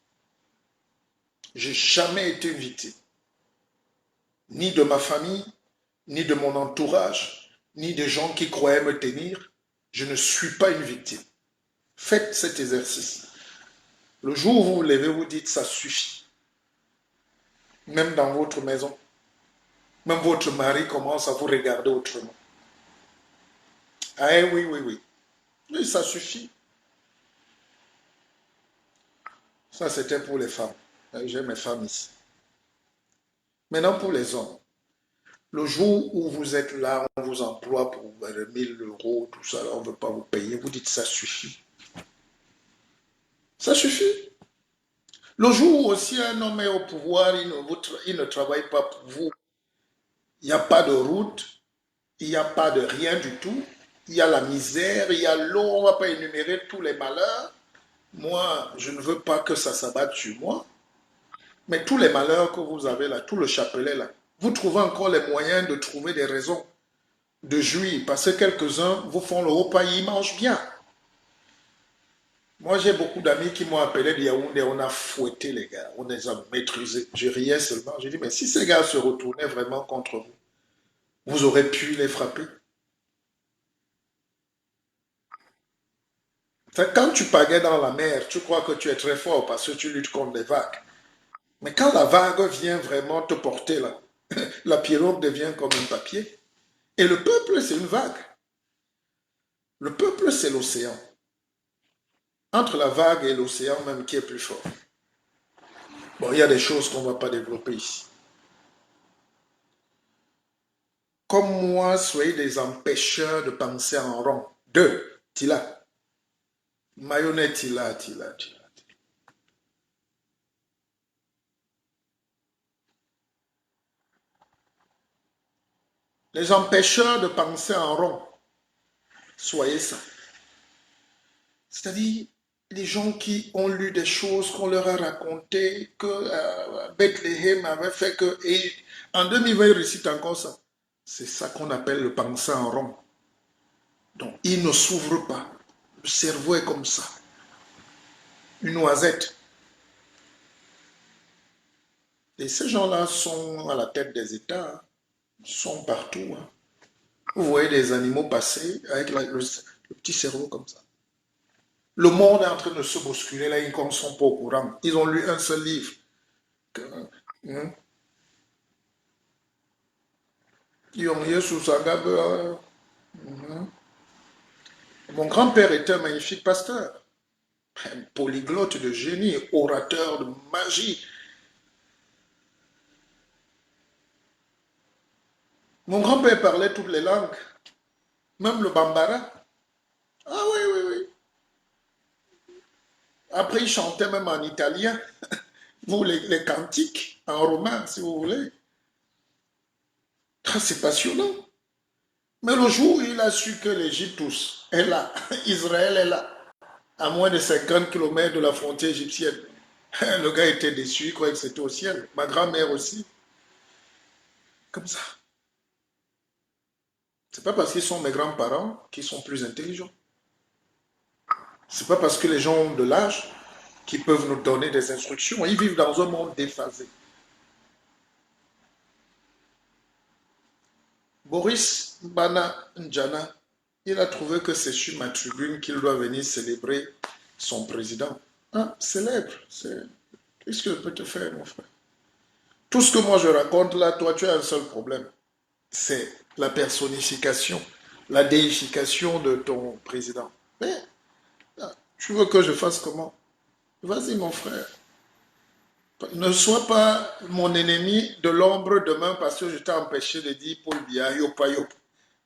Speaker 2: J'ai jamais été une victime. Ni de ma famille, ni de mon entourage, ni des gens qui croyaient me tenir. Je ne suis pas une victime. Faites cet exercice. Le jour où vous vous levez, vous dites ça suffit. Même dans votre maison. Même votre mari commence à vous regarder autrement. Ah oui, oui, oui. Oui, ça suffit. Ça, c'était pour les femmes. J'ai mes femmes ici. Maintenant, pour les hommes. Le jour où vous êtes là, on vous emploie pour 1000 euros, tout ça, là, on ne veut pas vous payer. Vous dites ça suffit. Ça suffit. Le jour où aussi un homme est au pouvoir, il ne travaille pas pour vous. Il n'y a pas de route, il n'y a pas de rien du tout. Il y a la misère, il y a l'eau, on ne va pas énumérer tous les malheurs. Moi, je ne veux pas que ça s'abatte sur moi. Mais tous les malheurs que vous avez là, tout le chapelet là, vous trouvez encore les moyens de trouver des raisons de jouir. Parce que quelques-uns vous font le repas et ils mangent bien. Moi, j'ai beaucoup d'amis qui m'ont appelé de Yaoundé, on a fouetté les gars, on les a maîtrisés. Je riais seulement, j'ai dit, mais si ces gars se retournaient vraiment contre vous, vous aurez pu les frapper. Quand tu pagais dans la mer, tu crois que tu es très fort parce que tu luttes contre les vagues. Mais quand la vague vient vraiment te porter là, la pirogue devient comme un papier. Et le peuple, c'est une vague. Le peuple, c'est l'océan. Entre la vague et l'océan même, qui est plus fort? Bon, il y a des choses qu'on ne va pas développer ici. Comme moi, soyez des empêcheurs de penser en rond. Deux, Tila. Mayonnaise, Tila. Les empêcheurs de penser en rond. Soyez ça. C'est-à-dire, les gens qui ont lu des choses qu'on leur a racontées, que Bethléem avait fait que... Et en 2020, ils récitent encore ça. C'est ça qu'on appelle le penser en rond. Donc, il ne s'ouvre pas. Le cerveau est comme ça. Une noisette. Et ces gens-là sont à la tête des États. Ils sont partout. Hein. Vous voyez des animaux passer avec le petit cerveau comme ça. Le monde est en train de se bousculer, là, ils ne sont pas au courant. Ils ont lu un seul livre. Mon grand-père était un magnifique pasteur. Un polyglotte de génie, orateur de magie. Mon grand-père parlait toutes les langues, même le bambara. Ah oui, oui, oui. Après, il chantait même en italien. Vous, les cantiques, en romain, si vous voulez. C'est passionnant. Mais le jour où il a su que l'Égypte est là, Israël est là, à moins de 50 km de la frontière égyptienne, le gars était déçu, il croyait que c'était au ciel. Ma grand-mère aussi. Comme ça. C'est pas parce qu'ils sont mes grands-parents qu'ils sont plus intelligents. C'est pas parce que les gens ont de l'âge qu'ils peuvent nous donner des instructions. Ils vivent dans un monde déphasé. Boris Bana Ndjana, il a trouvé que c'est sur ma tribune qu'il doit venir célébrer son président. Ah, célèbre. Qu'est-ce que je peux te faire, mon frère? Tout ce que moi je raconte là, toi, tu as un seul problème. C'est la personnification, la déification de ton président. Mais, tu veux que je fasse comment? Vas-y, mon frère. Ne sois pas mon ennemi de l'ombre demain parce que je t'ai empêché de dire Paul Biya, yopa yop.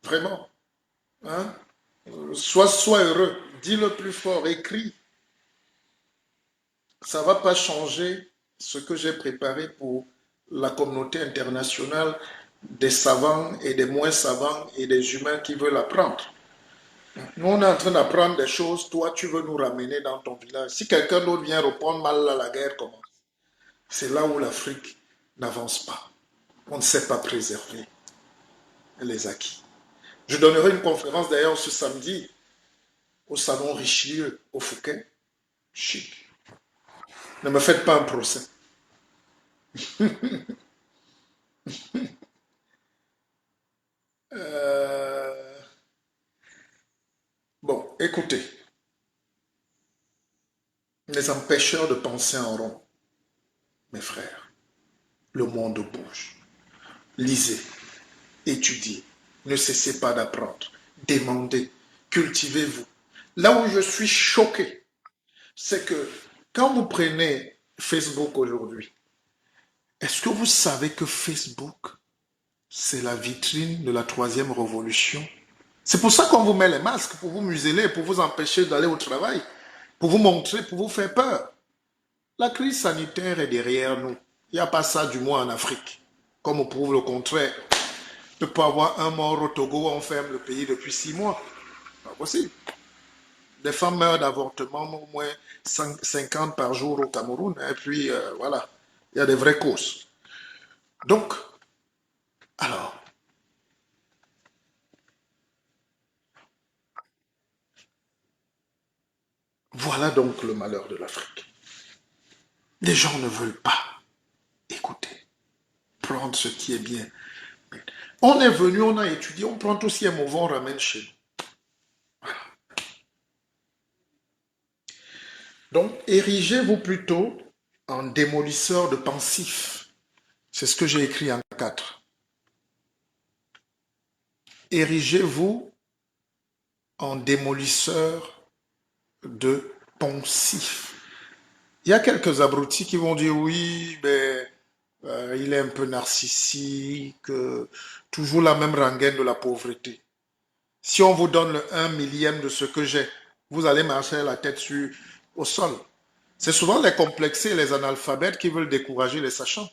Speaker 2: Vraiment. Hein? Sois heureux. Dis le plus fort. Écris. Ça ne va pas changer ce que j'ai préparé pour la communauté internationale des savants et des moins savants et des humains qui veulent apprendre. Nous, on est en train d'apprendre des choses. Toi, tu veux nous ramener dans ton village. Si quelqu'un d'autre vient répondre mal là, la guerre commence. C'est là où l'Afrique n'avance pas. On ne sait pas préserver les acquis. Je donnerai une conférence d'ailleurs ce samedi au salon Richelieu, au Fouquet. Chic. Ne me faites pas un procès. Euh, Bon, écoutez, les empêcheurs de penser en rond, mes frères, le monde bouge. Lisez, étudiez, ne cessez pas d'apprendre, demandez, cultivez-vous. Là où je suis choqué, c'est que quand vous prenez Facebook aujourd'hui, est-ce que vous savez que Facebook, c'est la vitrine de la troisième révolution? C'est pour ça qu'on vous met les masques, pour vous museler, pour vous empêcher d'aller au travail, pour vous montrer, pour vous faire peur. La crise sanitaire est derrière nous. Il n'y a pas ça du moins en Afrique. Comme on prouve le contraire. Il ne peut pas avoir un mort au Togo, on ferme le pays depuis 6 mois. Pas possible. Des femmes meurent d'avortement, au moins 50 par jour au Cameroun. Et puis, voilà, il y a des vraies causes. Donc, alors, voilà donc le malheur de l'Afrique. Les gens ne veulent pas écouter, prendre ce qui est bien. On est venu, on a étudié, on prend tout ce qui est mauvais, on ramène chez nous. Donc, érigez-vous plutôt en démolisseur de pensifs. C'est ce que j'ai écrit en 4. Érigez-vous en démolisseur de poncifs. Il y a quelques abrutis qui vont dire oui, mais il est un peu narcissique, toujours la même rengaine de la pauvreté. Si on vous donne le 1 millième de ce que j'ai, vous allez marcher la tête au sol. C'est souvent les complexés et les analphabètes qui veulent décourager les sachants.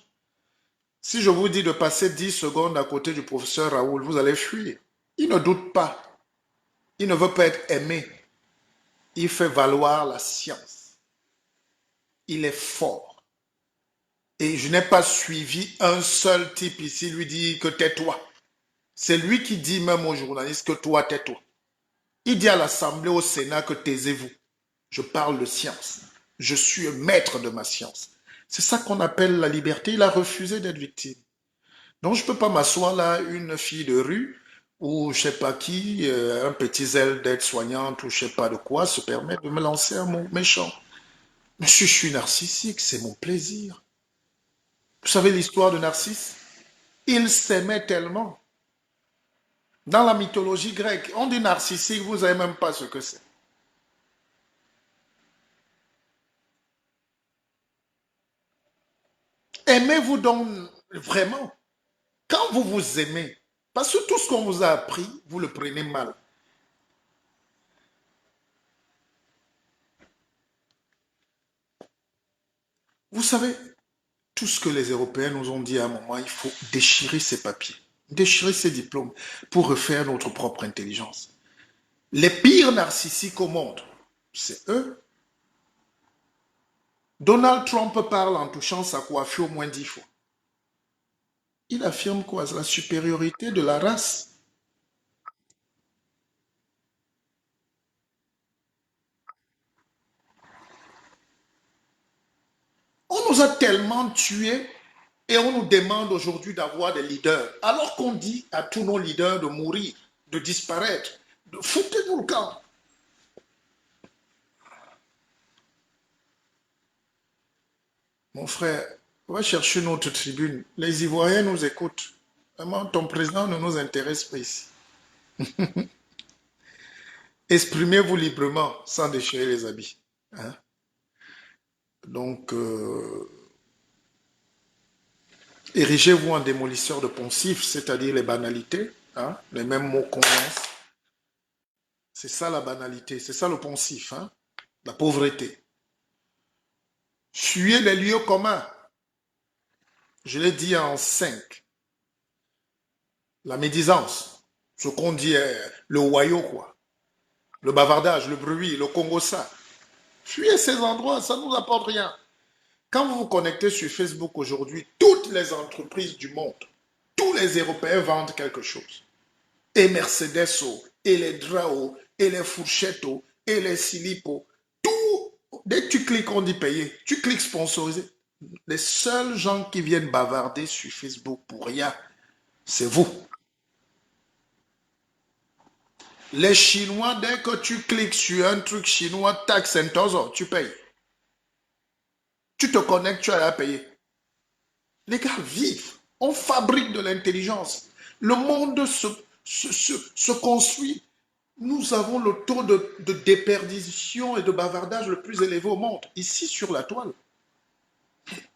Speaker 2: Si je vous dis de passer 10 secondes à côté du professeur Raoul, vous allez fuir. Il ne doute pas. Il ne veut pas être aimé. Il fait valoir la science. Il est fort. Et je n'ai pas suivi un seul type ici lui dire que tais-toi. C'est lui qui dit même aux journalistes que toi, tais-toi. Il dit à l'Assemblée, au Sénat que taisez-vous. Je parle de science. Je suis un maître de ma science. C'est ça qu'on appelle la liberté. Il a refusé d'être victime. Donc je ne peux pas m'asseoir là, une fille de rue, ou je ne sais pas qui, un petit zèle d'aide-soignante, ou je ne sais pas de quoi, se permet de me lancer un mot méchant. Monsieur, je suis narcissique, c'est mon plaisir. Vous savez l'histoire de Narcisse? Il s'aimait tellement. Dans la mythologie grecque, on dit narcissique, vous ne savez même pas ce que c'est. Aimez-vous donc vraiment. Quand vous vous aimez, parce que tout ce qu'on vous a appris, vous le prenez mal. Vous savez, tout ce que les Européens nous ont dit à un moment, il faut déchirer ces papiers, déchirer ces diplômes pour refaire notre propre intelligence. Les pires narcissiques au monde, c'est eux. Donald Trump parle en touchant sa coiffure au moins 10 fois. Il affirme quoi? La supériorité de la race. On nous a tellement tués et on nous demande aujourd'hui d'avoir des leaders. Alors qu'on dit à tous nos leaders de mourir, de disparaître, de foutez-nous le camp. Mon frère, va chercher notre tribune. Les Ivoiriens nous écoutent. Vraiment, ton président ne nous intéresse pas ici. Exprimez-vous librement sans déchirer les habits. Hein? Donc, érigez-vous en démolisseur de poncifs, c'est-à-dire les banalités, hein? Les mêmes mots qu'on lance. C'est ça la banalité, c'est ça le poncif, hein? La pauvreté. Fuyez les lieux communs. Je l'ai dit en 5. La médisance, ce qu'on dit le wayo, quoi. Le bavardage, le bruit, le congossa. Fuyez ces endroits, ça ne nous apporte rien. Quand vous vous connectez sur Facebook aujourd'hui, toutes les entreprises du monde, tous les Européens vendent quelque chose. Et Mercedes, et les draps, et les fourchettes, et les Silipo. Tout, dès que tu cliques, on dit payer. Tu cliques sponsorisé. Les seuls gens qui viennent bavarder sur Facebook pour rien, c'est vous. Les Chinois, dès que tu cliques sur un truc chinois, taxe 500, tu payes. Tu te connectes, tu as à payer. Les gars vivent. On fabrique de l'intelligence. Le monde se construit. Nous avons le taux de déperdition et de bavardage le plus élevé au monde, ici sur la toile.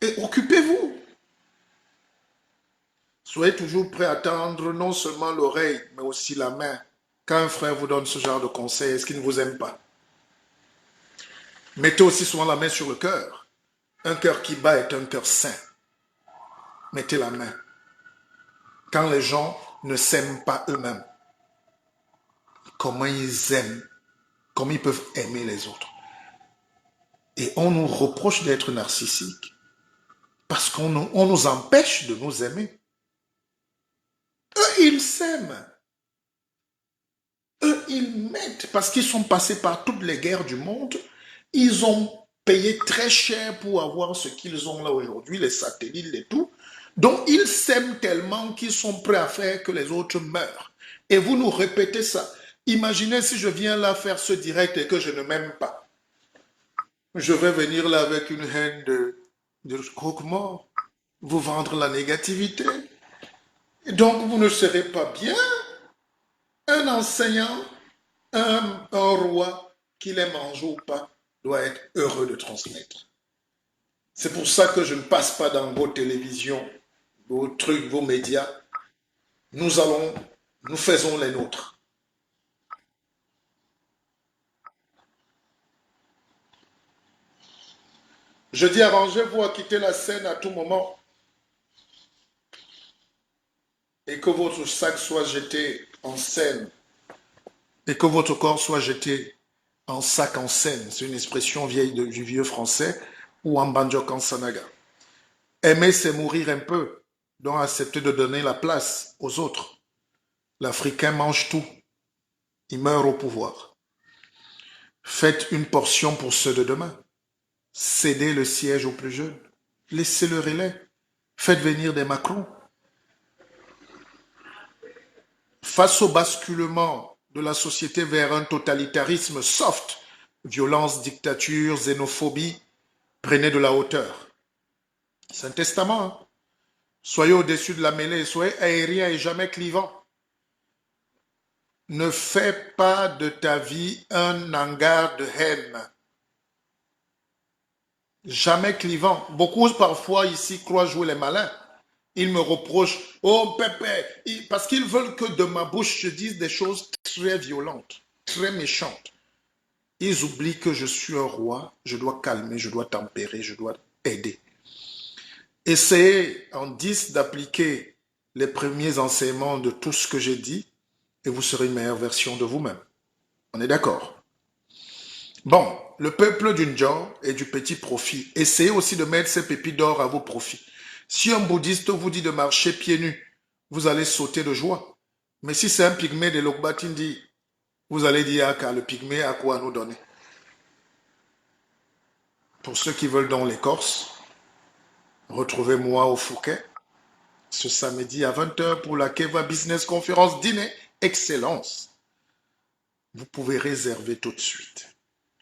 Speaker 2: Et occupez-vous. Soyez toujours prêts à tendre non seulement l'oreille, mais aussi la main. Quand un frère vous donne ce genre de conseil, est-ce qu'il ne vous aime pas? Mettez aussi souvent la main sur le cœur. Un cœur qui bat est un cœur sain. Mettez la main. Quand les gens ne s'aiment pas eux-mêmes, comment ils aiment, comment ils peuvent aimer les autres. Et on nous reproche d'être narcissiques parce qu'on nous empêche de nous aimer. Eux, ils s'aiment. Eux, ils mettent, parce qu'ils sont passés par toutes les guerres du monde, ils ont payé très cher pour avoir ce qu'ils ont là aujourd'hui, les satellites et tout. Donc, ils s'aiment tellement qu'ils sont prêts à faire que les autres meurent. Et vous nous répétez ça. Imaginez si je viens là faire ce direct et que je ne m'aime pas. Je vais venir là avec une haine de croque-mort, vous vendre la négativité. Et donc, vous ne serez pas bien. Un enseignant, un roi, qu'il aime manger ou pas, doit être heureux de transmettre. C'est pour ça que je ne passe pas dans vos télévisions, vos trucs, vos médias. Nous faisons les nôtres. Je dis arrangez-vous à quitter la scène à tout moment et que votre sac soit jeté en scène et que votre corps soit jeté en sac en scène. C'est une expression vieille du vieux français ou en Banjokan Sanaga. Aimer, c'est mourir un peu, donc accepter de donner la place aux autres. L'Africain mange tout. Il meurt au pouvoir. Faites une portion pour ceux de demain. Cédez le siège aux plus jeunes. Laissez le relais. Faites venir des Macron. Face au basculement de la société vers un totalitarisme soft, violence, dictature, xénophobie, prenez de la hauteur. C'est un testament. Hein? Soyez au-dessus de la mêlée, soyez aérien et jamais clivant. Ne fais pas de ta vie un hangar de haine. Jamais clivant. Beaucoup parfois ici croient jouer les malins. Ils me reprochent, oh Pépé, parce qu'ils veulent que de ma bouche je dise des choses très violentes, très méchantes. Ils oublient que je suis un roi, je dois calmer, je dois tempérer, je dois aider. Essayez en 10 d'appliquer les premiers enseignements de tout ce que j'ai dit et vous serez une meilleure version de vous-même. On est d'accord? Bon, le peuple du Ndjor et du petit profit. Essayez aussi de mettre ces pépites d'or à vos profits. Si un bouddhiste vous dit de marcher pieds nus, vous allez sauter de joie. Mais si c'est un pygmée de Lokbatindi, vous allez dire qu'à le pygmée a quoi nous donner. Pour ceux qui veulent dans les Corses, retrouvez-moi au Fouquet ce samedi à 20 h pour la Keva Business Conférence Dîner Excellence. Vous pouvez réserver tout de suite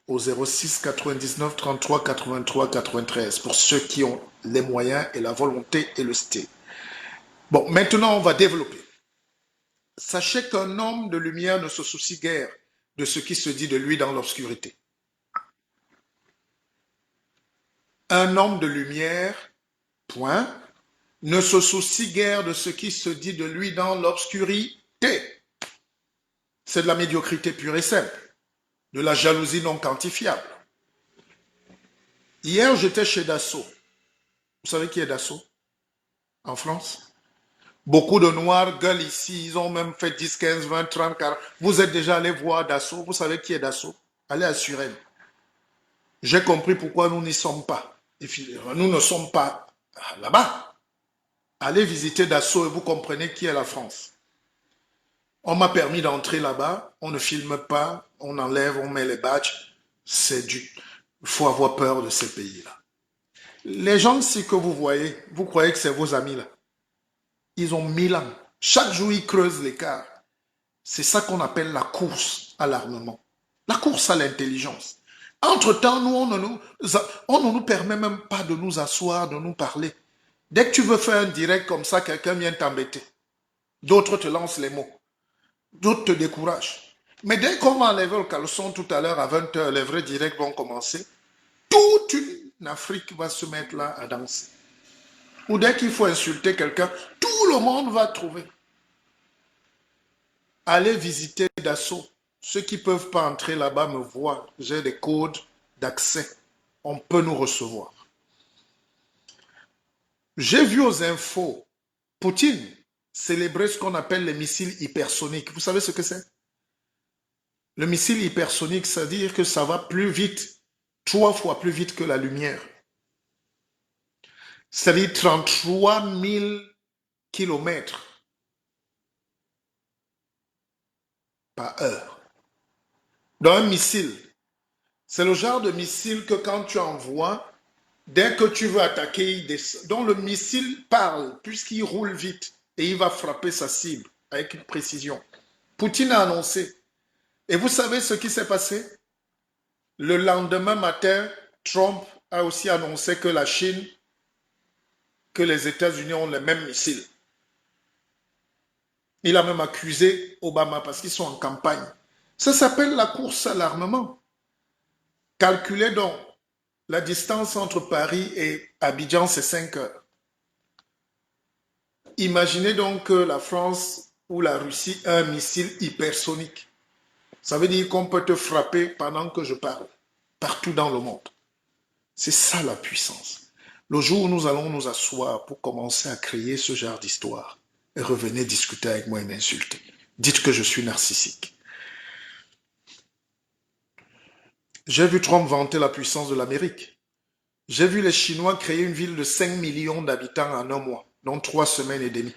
Speaker 2: au 06 99 33 83 93 pour ceux qui ont les moyens et la volonté et le style. Bon, maintenant on va développer. Sachez qu'un homme de lumière ne se soucie guère de ce qui se dit de lui dans l'obscurité. Un homme de lumière, point, ne se soucie guère de ce qui se dit de lui dans l'obscurité. C'est de la médiocrité pure et simple. De la jalousie non quantifiable. Hier, j'étais chez Dassault. Vous savez qui est Dassault en France? Beaucoup de Noirs gueulent ici. Ils ont même fait 10, 15, 20, 30, 40. Vous êtes déjà allé voir Dassault. Vous savez qui est Dassault? Allez à Suresnes. J'ai compris pourquoi nous n'y sommes pas. Nous ne sommes pas là-bas. Allez visiter Dassault et vous comprenez qui est la France. On m'a permis d'entrer là-bas, on ne filme pas, on enlève, on met les badges. Il faut avoir peur de ces pays-là. Les gens ici que vous voyez, vous croyez que c'est vos amis là. Ils ont 1000 ans. Chaque jour, ils creusent l'écart. C'est ça qu'on appelle la course à l'armement. La course à l'intelligence. Entre-temps, nous, on ne nous permet même pas de nous asseoir, de nous parler. Dès que tu veux faire un direct comme ça, quelqu'un vient t'embêter. D'autres te lancent les mots. D'autres te découragent. Mais dès qu'on va enlever le caleçon tout à l'heure à 20 h, les vrais directs vont commencer. Toute une Afrique va se mettre là à danser. Ou dès qu'il faut insulter quelqu'un, tout le monde va trouver. Allez visiter Dassault. Ceux qui ne peuvent pas entrer là-bas me voient. J'ai des codes d'accès. On peut nous recevoir. J'ai vu aux infos Poutine célébrer ce qu'on appelle les missiles hypersoniques. Vous savez ce que c'est? Le missile hypersonique, c'est-à-dire que ça va plus vite, 3 fois plus vite que la lumière. C'est-à-dire 33 000 kilomètres par heure. Dans un missile, c'est le genre de missile que quand tu envoies, dès que tu veux attaquer, donc le missile parle puisqu'il roule vite et il va frapper sa cible avec une précision. Poutine a annoncé. Et vous savez ce qui s'est passé? Le lendemain matin, Trump a aussi annoncé que la Chine, que les États-Unis ont les mêmes missiles. Il a même accusé Obama parce qu'ils sont en campagne. Ça s'appelle la course à l'armement. Calculez donc, la distance entre Paris et Abidjan, c'est 5 heures. Imaginez donc que la France ou la Russie a un missile hypersonique. Ça veut dire qu'on peut te frapper pendant que je parle, partout dans le monde. C'est ça la puissance. Le jour où nous allons nous asseoir pour commencer à créer ce genre d'histoire, et revenez discuter avec moi et m'insulter. Dites que je suis narcissique. J'ai vu Trump vanter la puissance de l'Amérique. J'ai vu les Chinois créer une ville de 5 millions d'habitants en un mois, donc 3 semaines et demie.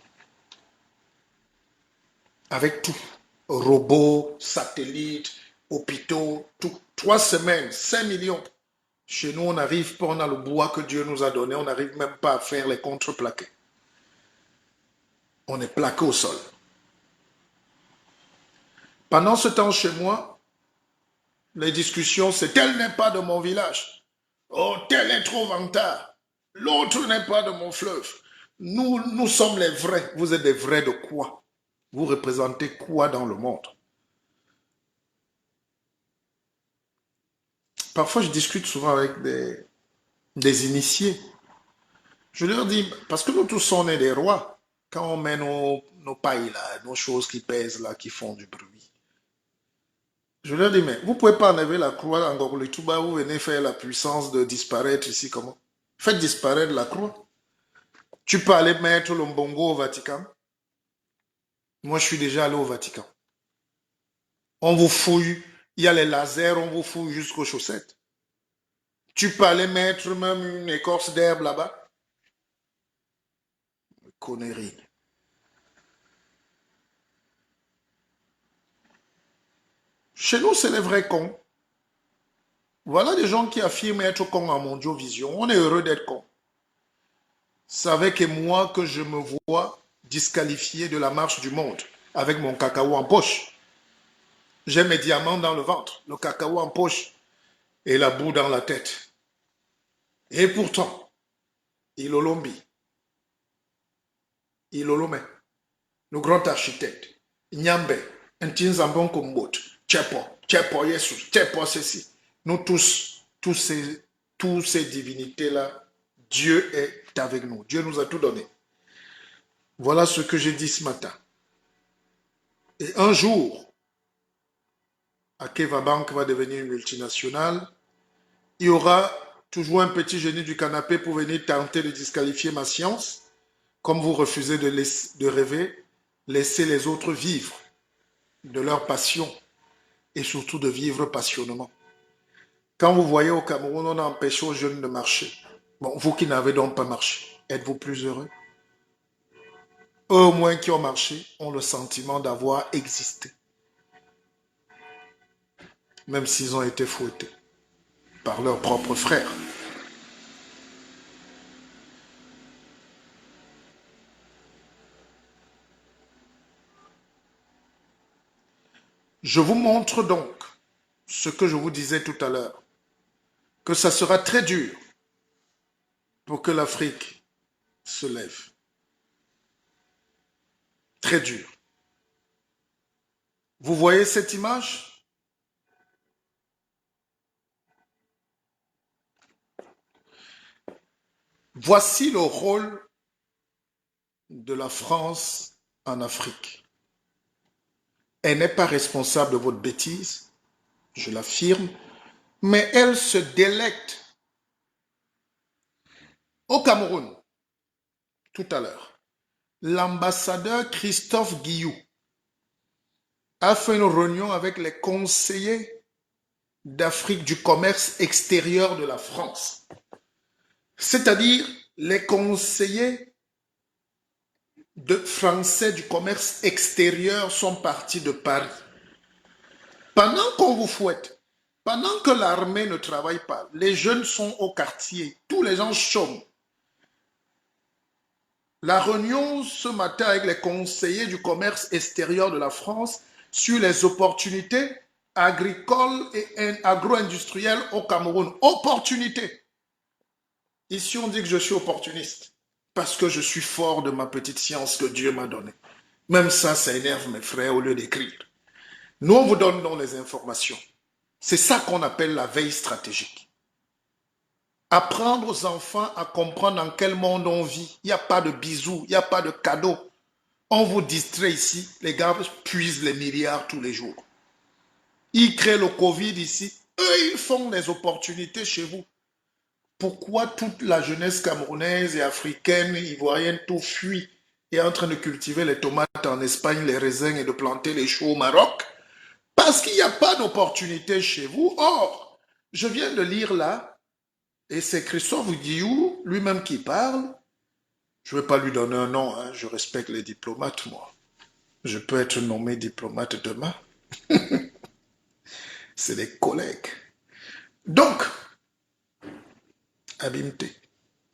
Speaker 2: Avec tout. Robots, satellites, hôpitaux, tout. 3 semaines, 5 millions. Chez nous, on n'arrive pas, on a le bois que Dieu nous a donné, on n'arrive même pas à faire les contreplaqués. On est plaqué au sol. Pendant ce temps, chez moi, les discussions, c'est tel n'est pas de mon village. Oh, tel est trop vantard. L'autre n'est pas de mon fleuve. Nous sommes les vrais. Vous êtes des vrais de quoi? Vous représentez quoi dans le monde? Parfois, je discute souvent avec des initiés. Je leur dis, parce que nous tous, on est des rois. Quand on met nos pailles là, nos choses qui pèsent là, qui font du bruit. Je leur dis, mais vous ne pouvez pas enlever la croix en Gogolituba, vous venez faire la puissance de disparaître ici, comment? Faites disparaître la croix. Tu peux aller mettre le mbongo au Vatican. Moi, je suis déjà allé au Vatican. On vous fouille, il y a les lasers, on vous fouille jusqu'aux chaussettes. Tu peux aller mettre même une écorce d'herbe là-bas. Connerie. Chez nous, c'est les vrais cons. Voilà des gens qui affirment être cons en Mondiovision. On est heureux d'être cons. Savez que moi, que je me vois disqualifié de la marche du monde avec mon cacao en poche. J'ai mes diamants dans le ventre, le cacao en poche et la boue dans la tête. Et pourtant, Ilolombi, Ilolome, le grand architecte, Nyambe, Ntinzambon Kombot, Tchepo Yesu, Tchepo ceci. Nous tous ces divinités-là, Dieu est avec nous. Dieu nous a tout donné. Voilà ce que j'ai dit ce matin. Et un jour, Akeva Bank va devenir une multinationale. Il y aura toujours un petit génie du canapé pour venir tenter de disqualifier ma science. Comme vous refusez de rêver, laissez les autres vivre de leur passion et surtout de vivre passionnément. Quand vous voyez au Cameroun, on a empêché aux jeunes de marcher. Bon, vous qui n'avez donc pas marché, êtes-vous plus heureux? eux au moins qui ont marché, ont le sentiment d'avoir existé, même s'ils ont été fouettés par leurs propres frères. Je vous montre donc ce que je vous disais tout à l'heure, que ça sera très dur pour que l'Afrique se lève. Très dur. Vous voyez cette image? Voici le rôle de la France en Afrique. Elle n'est pas responsable de votre bêtise, je l'affirme, mais elle se délecte. Au Cameroun, tout à l'heure, l'ambassadeur Christophe Guillou a fait une réunion avec les conseillers d'Afrique du commerce extérieur de la France, c'est-à-dire les conseillers de français du commerce extérieur sont partis de Paris. Pendant qu'on vous fouette, pendant que l'armée ne travaille pas, les jeunes sont au quartier, tous les gens chôment. La réunion ce matin avec les conseillers du commerce extérieur de la France sur les opportunités agricoles et agro-industrielles au Cameroun. Opportunités. Ici, on dit que je suis opportuniste parce que je suis fort de ma petite science que Dieu m'a donnée. Même ça énerve mes frères au lieu d'écrire. Nous, on vous donne donc les informations. C'est ça qu'on appelle la veille stratégique. Apprendre aux enfants à comprendre dans quel monde on vit. Il n'y a pas de bisous, il n'y a pas de cadeaux. On vous distrait ici, les gars puisent les milliards tous les jours. Ils créent le Covid ici, eux ils font des opportunités chez vous. Pourquoi toute la jeunesse camerounaise et africaine, ivoirienne, tout fuit et est en train de cultiver les tomates en Espagne, les raisins et de planter les choux au Maroc? Parce qu'il n'y a pas d'opportunité chez vous. Or, je viens de lire là, et c'est Christophe Guillou lui-même qui parle. Je ne vais pas lui donner un nom, hein, je respecte les diplomates, moi. Je peux être nommé diplomate demain. C'est des collègues. Donc, abimté,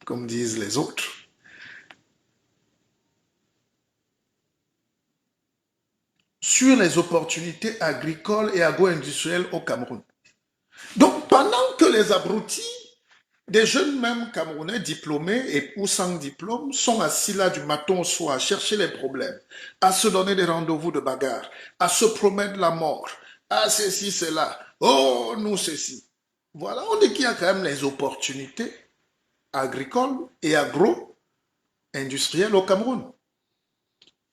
Speaker 2: comme disent les autres. Sur les opportunités agricoles et agro-industrielles au Cameroun. Donc, pendant que les abrutis, des jeunes même Camerounais diplômés et ou sans diplôme sont assis là du matin au soir à chercher les problèmes, à se donner des rendez-vous de bagarre, à se promettre la mort, à ceci, cela, oh, nous, ceci. Voilà, on dit qu'il y a quand même les opportunités agricoles et agro-industrielles au Cameroun.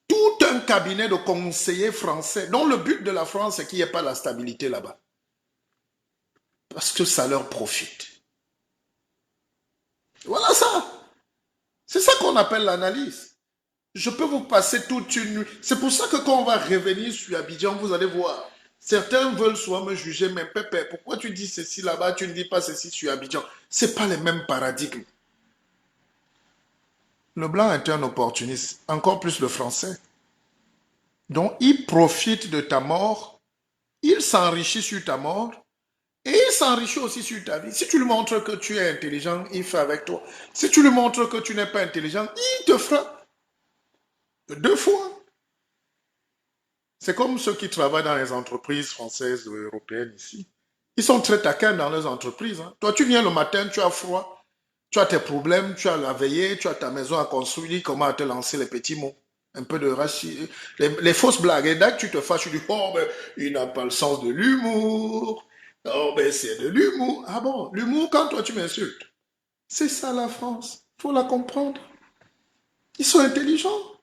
Speaker 2: Tout un cabinet de conseillers français, dont le but de la France, c'est qu'il n'y ait pas la stabilité là-bas. Parce que ça leur profite. Voilà ça. C'est ça qu'on appelle l'analyse. Je peux vous passer toute une nuit. C'est pour ça que quand on va revenir sur Abidjan, vous allez voir. Certains veulent soit me juger, mais Pépé, pourquoi tu dis ceci là-bas, tu ne dis pas ceci sur Abidjan? Ce n'est pas les mêmes paradigmes. Le blanc est un opportuniste, encore plus le français. Donc, il profite de ta mort, il s'enrichit sur ta mort, et il s'enrichit aussi sur ta vie. Si tu lui montres que tu es intelligent, il fait avec toi. Si tu lui montres que tu n'es pas intelligent, il te fera 2 fois. C'est comme ceux qui travaillent dans les entreprises françaises ou européennes ici. Ils sont très taquins dans leurs entreprises. Hein. Toi, tu viens le matin, tu as froid, tu as tes problèmes, tu as la veillée, tu as ta maison à construire, comment te lancer les petits mots. Un peu de rachis, les fausses blagues. Et dès que tu te fâches, tu dis, oh, ben, il n'a pas le sens de l'humour. Oh, ben, c'est de l'humour. Ah bon, l'humour quand toi tu m'insultes. C'est ça la France. Il faut la comprendre. Ils sont intelligents.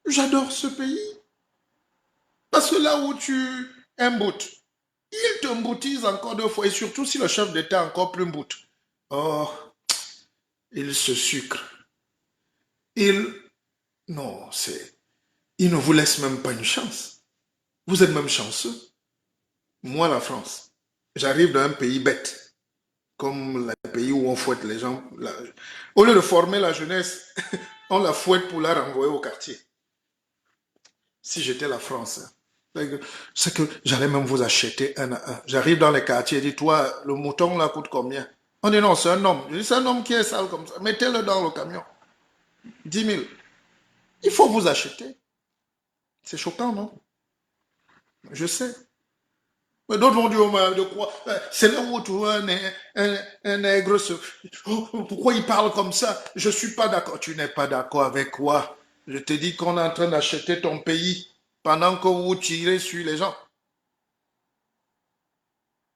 Speaker 2: J'adore ce pays. Parce que là où tu emboutes, ils t'emboutisent encore 2 fois. Et surtout si le chef d'État est encore plus mboute. Oh, il se sucre. Non, il ne vous laisse même pas une chance. Vous êtes même chanceux. Moi, la France, j'arrive dans un pays bête, comme le pays où on fouette les gens. Au lieu de former la jeunesse, on la fouette pour la renvoyer au quartier. si j'étais la France. C'est que j'allais même vous acheter un à un. J'arrive dans les quartiers et dis, toi, le mouton là coûte combien? On dit non, c'est un homme. Je dis, c'est un homme qui est sale comme ça. Mettez-le dans le camion. 10 000. Il faut vous acheter. C'est choquant, non? Je sais. Mais d'autres vont dire, oh, mais de quoi? C'est là où tu vois un nègre se... Oh, pourquoi il parle comme ça? Je suis pas d'accord. Tu n'es pas d'accord avec quoi? Je te dis qu'on est en train d'acheter ton pays pendant que vous tirez sur les gens.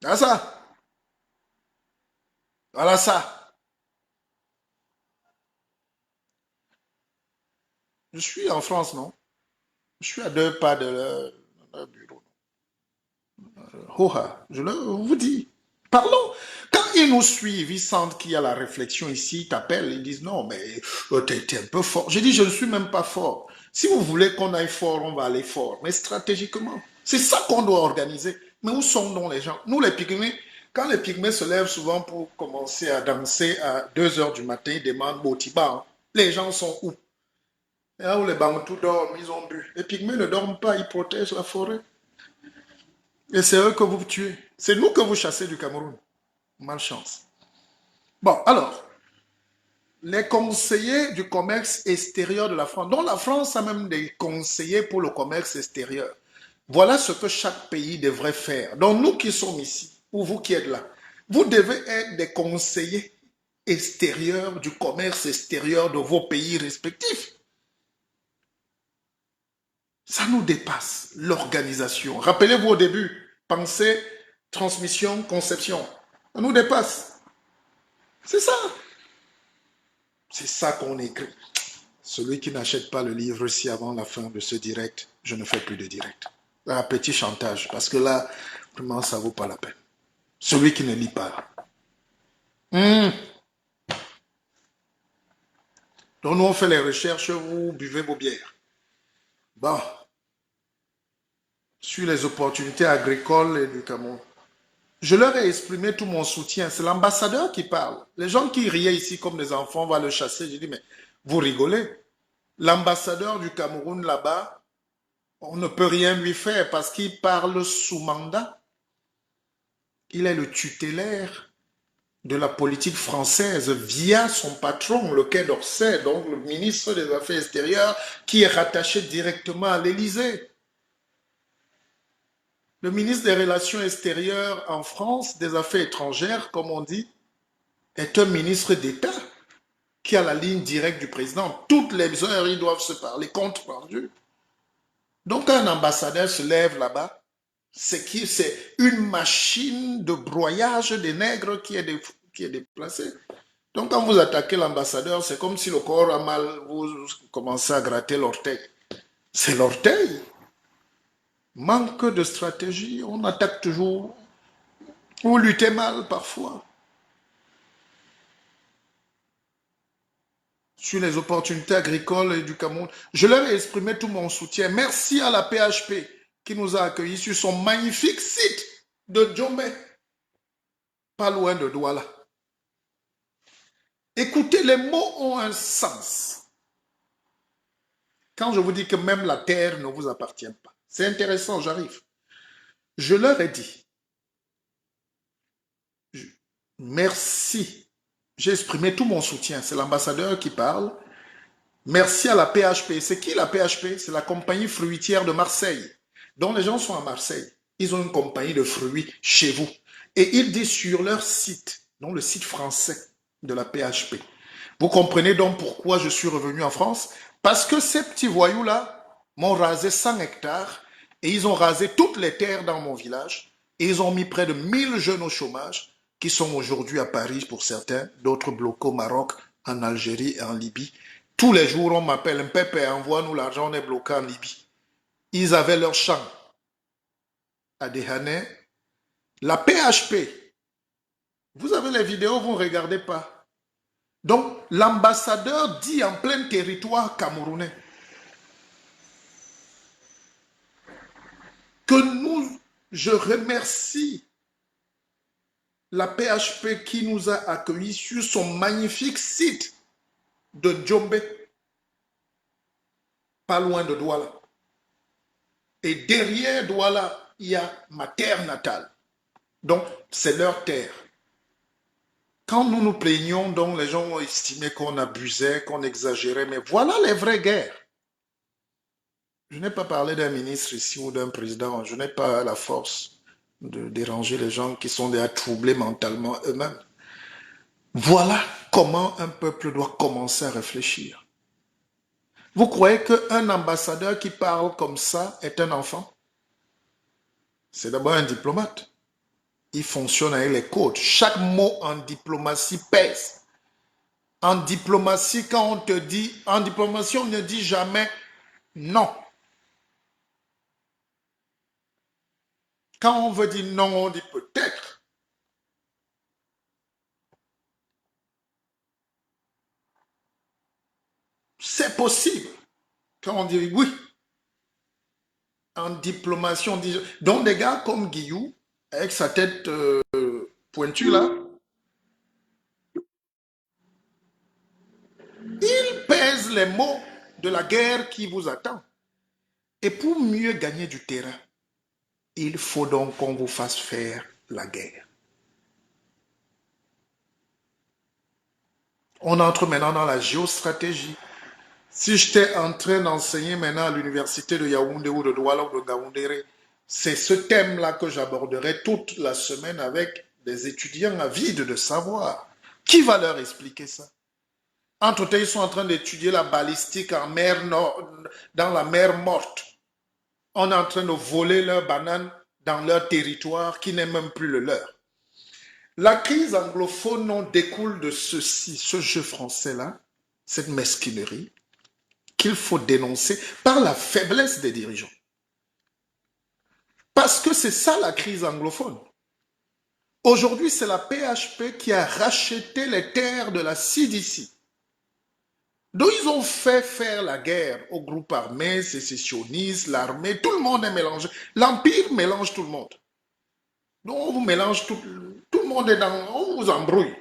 Speaker 2: Voilà ça. Voilà ça. Je suis en France, non? Je suis à 2 pas de leur bureau. Hoha, je vous dis. Parlons. Quand ils nous suivent, ils sentent qu'il y a la réflexion ici, ils t'appellent, ils disent non, mais t'es un peu fort. Je dis, je ne suis même pas fort. Si vous voulez qu'on aille fort, on va aller fort, mais stratégiquement. C'est ça qu'on doit organiser. Mais où sont donc les gens? Nous, les pygmées, quand les pygmées se lèvent souvent pour commencer à danser à 2 heures du matin, ils demandent Botiba. Hein. Les gens sont où? Et là où les Bantous dorment, ils ont bu. Les pygmées ne dorment pas, ils protègent la forêt. Et c'est eux que vous tuez. C'est nous que vous chassez du Cameroun. Malchance. Bon, alors, les conseillers du commerce extérieur de la France, dont la France a même des conseillers pour le commerce extérieur. Voilà ce que chaque pays devrait faire. Donc nous qui sommes ici, ou vous qui êtes là, vous devez être des conseillers extérieurs du commerce extérieur de vos pays respectifs. Ça nous dépasse, l'organisation. Rappelez-vous au début, pensée, transmission, conception. Ça nous dépasse. C'est ça. C'est ça qu'on écrit. Celui qui n'achète pas le livre si avant la fin de ce direct, je ne fais plus de direct. Un petit chantage, parce que là, vraiment, ça ne vaut pas la peine. Celui qui ne lit pas. Donc nous, on fait les recherches, vous buvez vos bières. Bon. Sur les opportunités agricoles et du Cameroun. Je leur ai exprimé tout mon soutien. C'est l'ambassadeur qui parle. Les gens qui riaient ici comme des enfants, on va le chasser. J'ai dit, mais vous rigolez. L'ambassadeur du Cameroun là-bas, on ne peut rien lui faire parce qu'il parle sous mandat. Il est le tutélaire de la politique française via son patron, le Quai d'Orsay, donc le ministre des Affaires extérieures, qui est rattaché directement à l'Élysée. Le ministre des Relations extérieures en France, des Affaires étrangères, comme on dit, est un ministre d'État qui a la ligne directe du président. Toutes les heures, ils doivent se parler contre rendu. Donc, un ambassadeur se lève là-bas, c'est une machine de broyage des nègres qui est déplacée. Donc, quand vous attaquez l'ambassadeur, c'est comme si le corps a mal, vous commencez à gratter l'orteil. C'est l'orteil. Manque de stratégie, on attaque toujours. Vous luttez mal parfois. Sur les opportunités agricoles et du Cameroun. Je leur ai exprimé tout mon soutien. Merci à la PHP qui nous a accueillis sur son magnifique site de Djombe, pas loin de Douala. Écoutez, les mots ont un sens. Quand je vous dis que même la terre ne vous appartient pas. C'est intéressant, j'arrive. Je leur ai dit, merci. J'ai exprimé tout mon soutien. C'est l'ambassadeur qui parle. Merci à la PHP. C'est qui la PHP? C'est la compagnie fruitière de Marseille. Donc les gens sont à Marseille. Ils ont une compagnie de fruits chez vous. Et ils disent sur leur site, donc le site français de la PHP. Vous comprenez donc pourquoi je suis revenu en France? Parce que ces petits voyous-là m'ont rasé 100 hectares et ils ont rasé toutes les terres dans mon village. Et ils ont mis près de 1000 jeunes au chômage qui sont aujourd'hui à Paris pour certains, d'autres bloqués au Maroc, en Algérie et en Libye. Tous les jours, on m'appelle, un pépé, envoie-nous l'argent, on est bloqué en Libye. Ils avaient leur champ à Dehané. La PHP, vous avez les vidéos, vous ne regardez pas. Donc, l'ambassadeur dit en plein territoire camerounais que je remercie la PHP qui nous a accueillis sur son magnifique site de Djombe, pas loin de Douala. Et derrière Douala, il y a ma terre natale. Donc, c'est leur terre. Quand nous nous plaignons, donc les gens ont estimé qu'on abusait, qu'on exagérait, mais voilà les vraies guerres. Je n'ai pas parlé d'un ministre ici ou d'un président, je n'ai pas la force de déranger les gens qui sont déjà troublés mentalement eux-mêmes. Voilà comment un peuple doit commencer à réfléchir. Vous croyez qu'un ambassadeur qui parle comme ça est un enfant? C'est d'abord un diplomate. Il fonctionne avec les codes. Chaque mot en diplomatie pèse. En diplomatie, quand on te dit, en diplomatie, on ne dit jamais non. Quand on veut dire non, on dit peut-être. C'est possible. Quand on dit oui, en diplomatie, on dit... Donc des gars comme Guillou, avec sa tête pointue là, il pèse les mots de la guerre qui vous attend. Et pour mieux gagner du terrain, il faut donc qu'on vous fasse faire la guerre. On entre maintenant dans la géostratégie. Si j'étais en train d'enseigner maintenant à l'université de Yaoundé ou de Douala ou de Gaoundéré, c'est ce thème-là que j'aborderai toute la semaine avec des étudiants avides de savoir. Qui va leur expliquer ça? Entre-temps, ils sont en train d'étudier la balistique en mer Nord, dans la mer morte. On est en train de voler leurs bananes dans leur territoire qui n'est même plus le leur. La crise anglophone en découle de ceci, ce jeu français-là, cette mesquinerie qu'il faut dénoncer par la faiblesse des dirigeants. Parce que c'est ça la crise anglophone. Aujourd'hui, c'est la PHP qui a racheté les terres de la CDC. Donc, ils ont fait faire la guerre au groupe armé, sécessionniste, l'armée, tout le monde est mélangé. L'Empire mélange tout le monde. Donc, on vous mélange tout le monde est dans... On vous embrouille.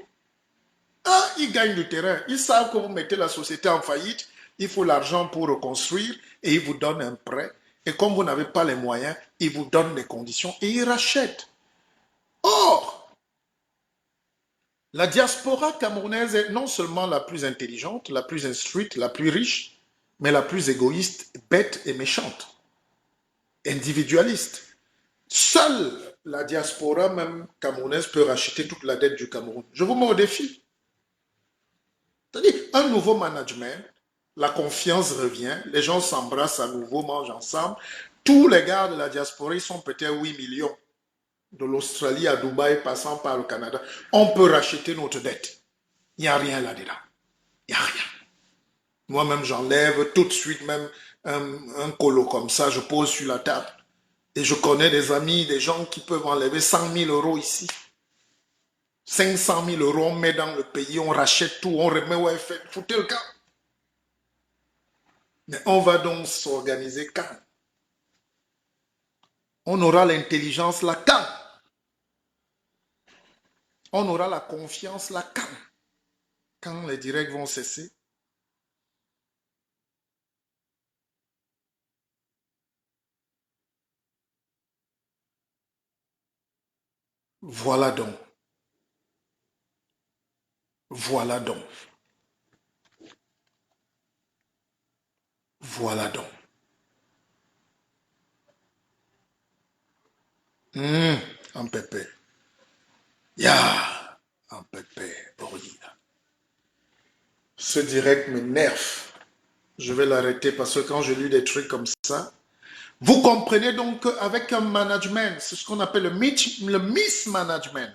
Speaker 2: Ah, ils gagnent du terrain. Ils savent que vous mettez la société en faillite. Il faut l'argent pour reconstruire et ils vous donnent un prêt. Et comme vous n'avez pas les moyens, ils vous donnent des conditions et ils rachètent. Or, la diaspora camerounaise est non seulement la plus intelligente, la plus instruite, la plus riche, mais la plus égoïste, bête et méchante, individualiste. Seule la diaspora même camerounaise peut racheter toute la dette du Cameroun. Je vous mets au défi. C'est-à-dire, un nouveau management, la confiance revient, les gens s'embrassent à nouveau, mangent ensemble. Tous les gars de la diaspora, ils sont peut-être 8 millions. De l'Australie à Dubaï, passant par le Canada. On peut racheter notre dette. Il n'y a rien là-dedans. Il n'y a rien. Moi-même, j'enlève tout de suite même un colo comme ça, je pose sur la table. Et je connais des amis, des gens qui peuvent enlever 100 000 euros ici. 500 000 euros, on met dans le pays, on rachète tout, on remet au FL. Foutez le camp. Mais on va donc s'organiser quand? On aura l'intelligence là quand? On aura la confiance là quand? Quand les directs vont cesser? Voilà donc. Voilà donc. Voilà donc. Un pépé. Ya, un pépé. Orida. Ce direct me nerve. Je vais l'arrêter parce que quand je lis des trucs comme ça, vous comprenez donc qu'avec un management, c'est ce qu'on appelle le mismanagement.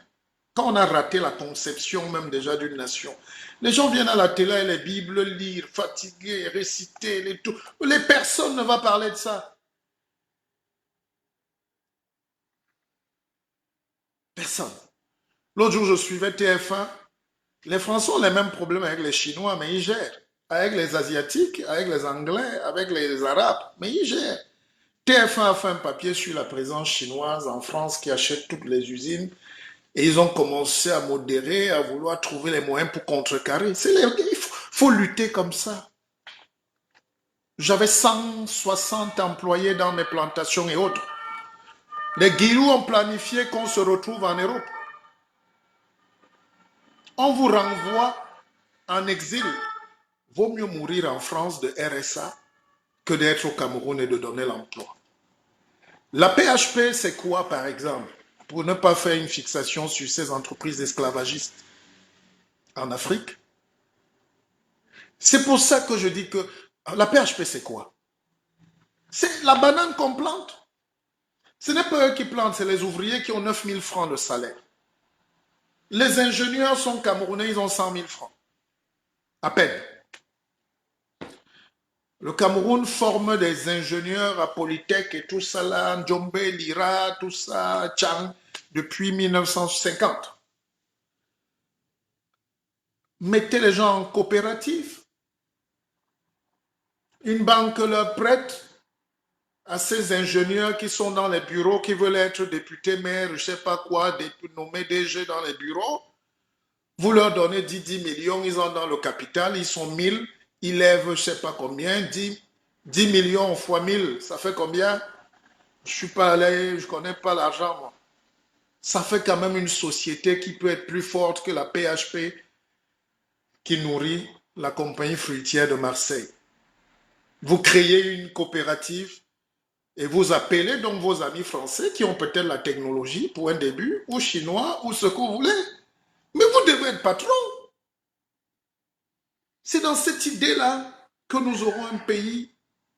Speaker 2: Quand on a raté la conception même déjà d'une nation, les gens viennent à la télé et les Bibles lire, fatigués, réciter, les tout. Les personnes ne vont parler de ça. Personne. L'autre jour, je suivais TF1. Les Français ont les mêmes problèmes avec les Chinois, mais ils gèrent. Avec les Asiatiques, avec les Anglais, avec les Arabes, mais ils gèrent. TF1 a fait un papier sur la présence chinoise en France qui achète toutes les usines et ils ont commencé à modérer, à vouloir trouver les moyens pour contrecarrer. Il faut lutter comme ça. J'avais 160 employés dans mes plantations et autres. Les Guilous ont planifié qu'on se retrouve en Europe. On vous renvoie en exil. Vaut mieux mourir en France de RSA que d'être au Cameroun et de donner l'emploi. La PHP, c'est quoi, par exemple? Pour ne pas faire une fixation sur ces entreprises esclavagistes en Afrique. C'est pour ça que je dis que la PHP, c'est quoi? C'est la banane qu'on plante. Ce n'est pas eux qui plantent, c'est les ouvriers qui ont 9 000 francs de salaire. Les ingénieurs sont camerounais, ils ont 100 000 francs. À peine. Le Cameroun forme des ingénieurs à Polytech et tout ça là, Ndjombe, Lira, tout ça, Tchang, depuis 1950. Mettez les gens en coopérative. Une banque leur prête à ces ingénieurs qui sont dans les bureaux, qui veulent être députés, maires, je ne sais pas quoi, nommés DG dans les bureaux. Vous leur donnez 10 millions, ils ont dans le capital, ils sont 1000, ils lèvent je ne sais pas combien, 10 millions fois 1000, ça fait combien? Je ne suis pas allé, je ne connais pas l'argent, moi. Ça fait quand même une société qui peut être plus forte que la PHP qui nourrit la compagnie fruitière de Marseille. Vous créez une coopérative et vous appelez donc vos amis français qui ont peut-être la technologie pour un début, ou chinois, ou ce que vous voulez. Mais vous devez être patron. C'est dans cette idée-là que nous aurons un pays,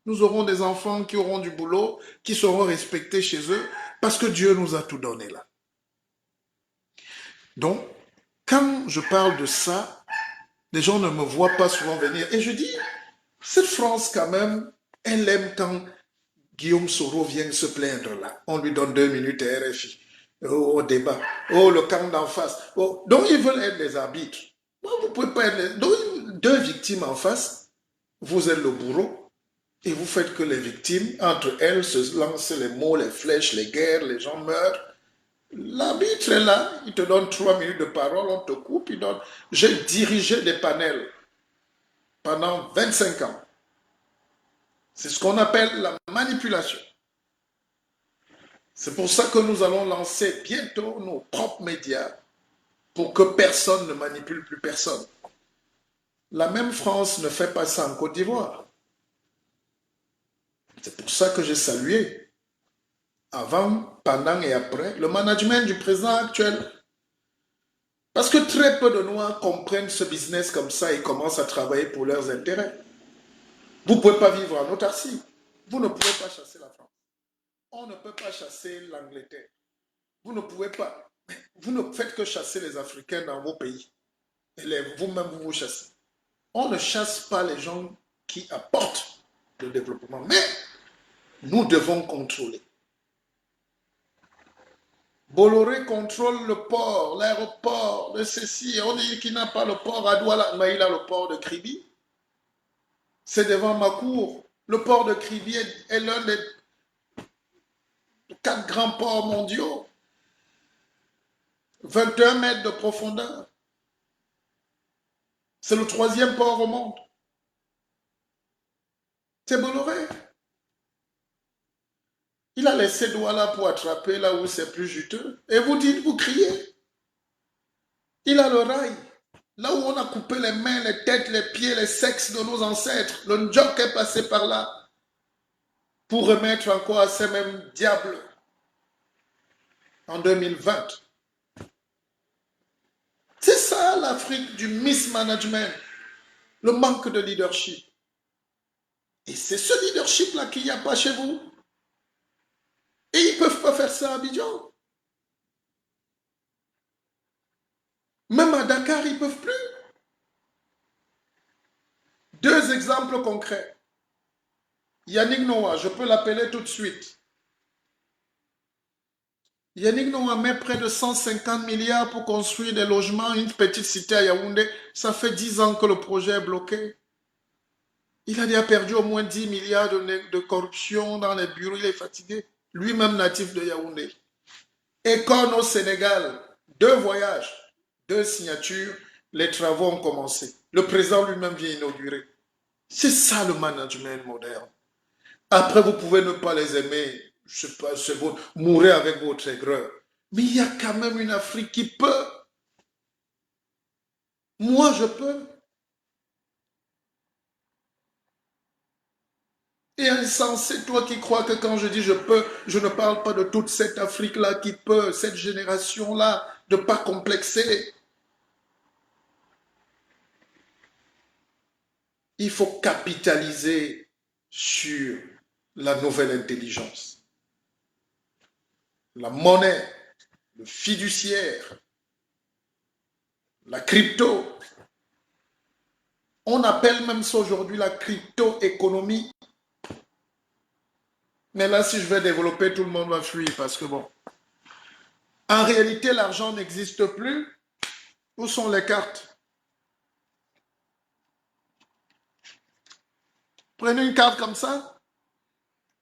Speaker 2: nous aurons des enfants qui auront du boulot, qui seront respectés chez eux, parce que Dieu nous a tout donné là. Donc, quand je parle de ça, les gens ne me voient pas souvent venir. Et je dis, cette France quand même, elle aime quand Guillaume Soro vient se plaindre là. On lui donne 2 minutes à RFI, au débat. Oh, le camp d'en face. Oh. Donc, ils veulent être les arbitres. Vous pouvez pas être les... Donc, 2 victimes en face, vous êtes le bourreau, et vous faites que les victimes, entre elles, se lancent les mots, les flèches, les guerres, les gens meurent. L'arbitre est là, il te donne 3 minutes de parole, on te coupe, il donne... J'ai dirigé des panels pendant 25 ans. C'est ce qu'on appelle la manipulation. C'est pour ça que nous allons lancer bientôt nos propres médias pour que personne ne manipule plus personne. La même France ne fait pas ça en Côte d'Ivoire. C'est pour ça que j'ai salué, avant, pendant et après, le management du président actuel. Parce que très peu de Noirs comprennent ce business comme ça et commencent à travailler pour leurs intérêts. Vous ne pouvez pas vivre en autarcie. Vous ne pouvez pas chasser la France. On ne peut pas chasser l'Angleterre. Vous ne pouvez pas. Vous ne faites que chasser les Africains dans vos pays. Et vous-même, vous chassez. On ne chasse pas les gens qui apportent le développement. Mais nous devons contrôler. Bolloré contrôle le port, l'aéroport, le ceci. On dit qu'il n'a pas le port à Douala, mais il a le port de Kribi. C'est devant ma cour. Le port de Kribi est l'un des 4 grands ports mondiaux. 21 mètres de profondeur. C'est le 3e port au monde. C'est Bolloré. Il a laissé Douala pour attraper là où c'est plus juteux. Et vous dites, vous criez. Il a le rail. Là où on a coupé les mains, les têtes, les pieds, les sexes de nos ancêtres. Le Ndjok est passé par là pour remettre encore à ces mêmes diables en 2020. C'est ça l'Afrique du mismanagement, le manque de leadership. Et c'est ce leadership-là qu'il n'y a pas chez vous. Et ils ne peuvent pas faire ça à Abidjan. Même à Dakar, ils ne peuvent plus. 2 exemples concrets. Yannick Noah, je peux l'appeler tout de suite. Yannick Noah met près de 150 milliards pour construire des logements, une petite cité à Yaoundé. Ça fait 10 ans que le projet est bloqué. Il a déjà perdu au moins 10 milliards de corruption dans les bureaux, il est fatigué. Lui-même natif de Yaoundé. Econ au Sénégal, 2 voyages, 2 signatures, les travaux ont commencé. Le président lui-même vient inaugurer. C'est ça le management moderne. Après, vous pouvez ne pas les aimer, je sais pas, c'est vous, mourir avec votre aigreur. Mais il y a quand même une Afrique qui peut. Moi, je peux. Et insensé, toi qui crois que quand je dis je peux, je ne parle pas de toute cette Afrique-là qui peut, cette génération-là, de ne pas complexer. Il faut capitaliser sur la nouvelle intelligence. La monnaie, le fiduciaire, la crypto. On appelle même ça aujourd'hui la crypto-économie. Mais là, si je vais développer, tout le monde va fuir parce que bon. En réalité, l'argent n'existe plus. Où sont les cartes? Prenez une carte comme ça.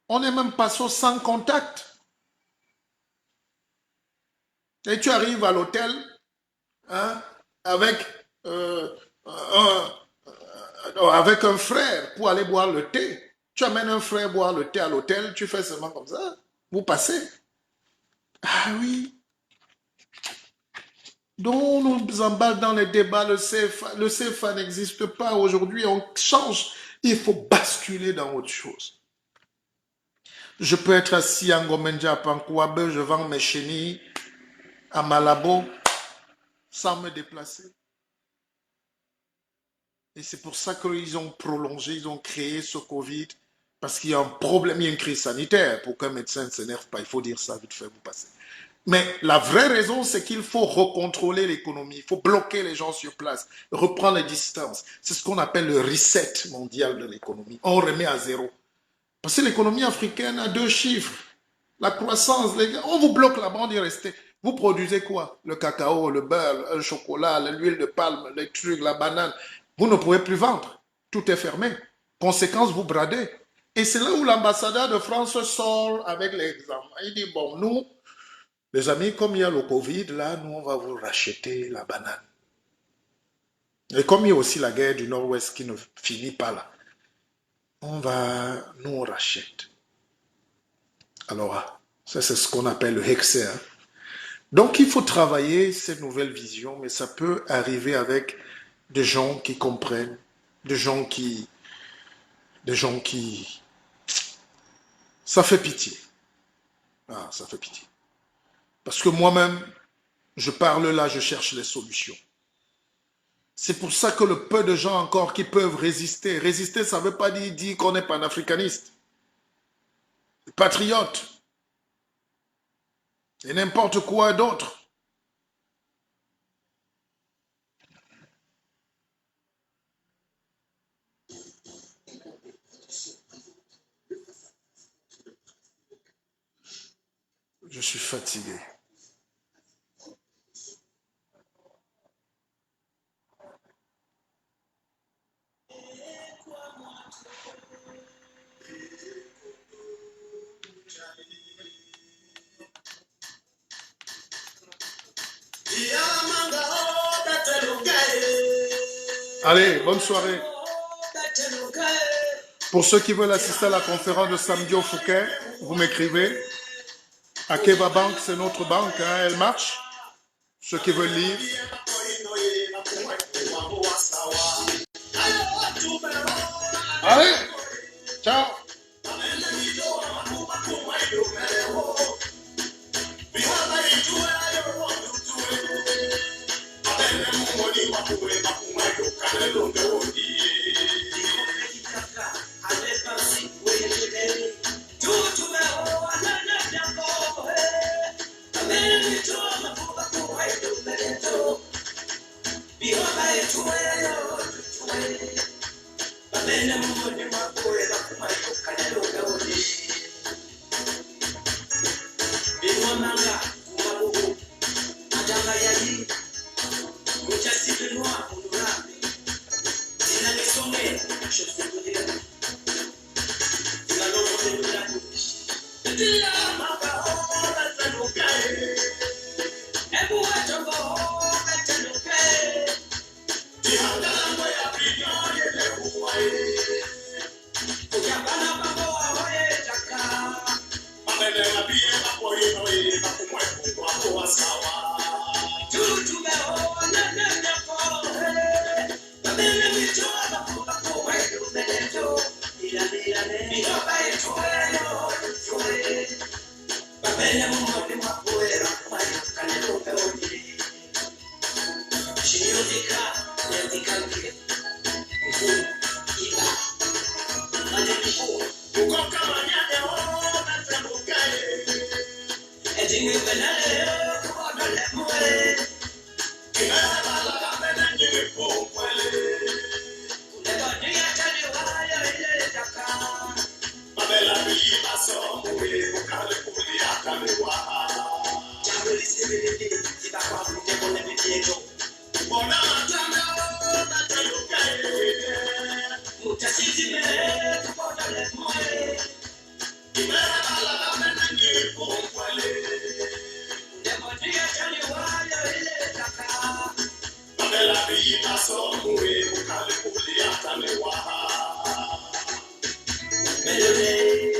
Speaker 2: On est même passé sans contact. Et tu arrives à l'hôtel hein, avec, avec un frère pour aller boire le thé. Tu amènes un frère boire le thé à l'hôtel, tu fais seulement comme ça. Vous passez. Ah oui. Donc on nous emballe dans les débats, le CFA n'existe pas aujourd'hui, on change. Il faut basculer dans autre chose. Je peux être assis à Ngomenja, à Pankouabe, je vends mes chenilles à Malabo sans me déplacer. Et c'est pour ça qu'ils ont prolongé, ils ont créé ce Covid, parce qu'il y a un problème, il y a une crise sanitaire. Pour qu'un médecin ne s'énerve pas, il faut dire ça vite fait, vous passez. Mais la vraie raison, c'est qu'il faut recontrôler l'économie, il faut bloquer les gens sur place, reprendre les distances. C'est ce qu'on appelle le reset mondial de l'économie. On remet à zéro. Parce que l'économie africaine a 2 chiffres. La croissance, les gars, on vous bloque la bande et restez. Vous produisez quoi? Le cacao, le beurre, le chocolat, l'huile de palme, les trucs, la banane. Vous ne pouvez plus vendre. Tout est fermé. Conséquence, vous bradez. Et c'est là où l'ambassadeur de France sort avec l'exemple. Il dit, bon, nous, les amis, comme il y a le Covid, là, nous, on va vous racheter la banane. Et comme il y a aussi la guerre du Nord-Ouest qui ne finit pas là, nous, on rachète. Alors, ça, c'est ce qu'on appelle le Hexer. Donc, il faut travailler cette nouvelle vision, mais ça peut arriver avec des gens qui comprennent, des gens qui... Ça fait pitié. Ah, ça fait pitié. Parce que moi-même, je parle là, je cherche les solutions. C'est pour ça que le peu de gens encore qui peuvent résister, résister, ça ne veut pas dire qu'on est panafricaniste, patriote, et n'importe quoi d'autre. Je suis fatigué. Allez, bonne soirée. Pour ceux qui veulent assister à la conférence de samedi au Fouquet, vous m'écrivez. Akeva Bank, c'est notre banque, hein, elle marche. Ceux qui veulent lire. Allez, ciao.
Speaker 1: Away. Melody.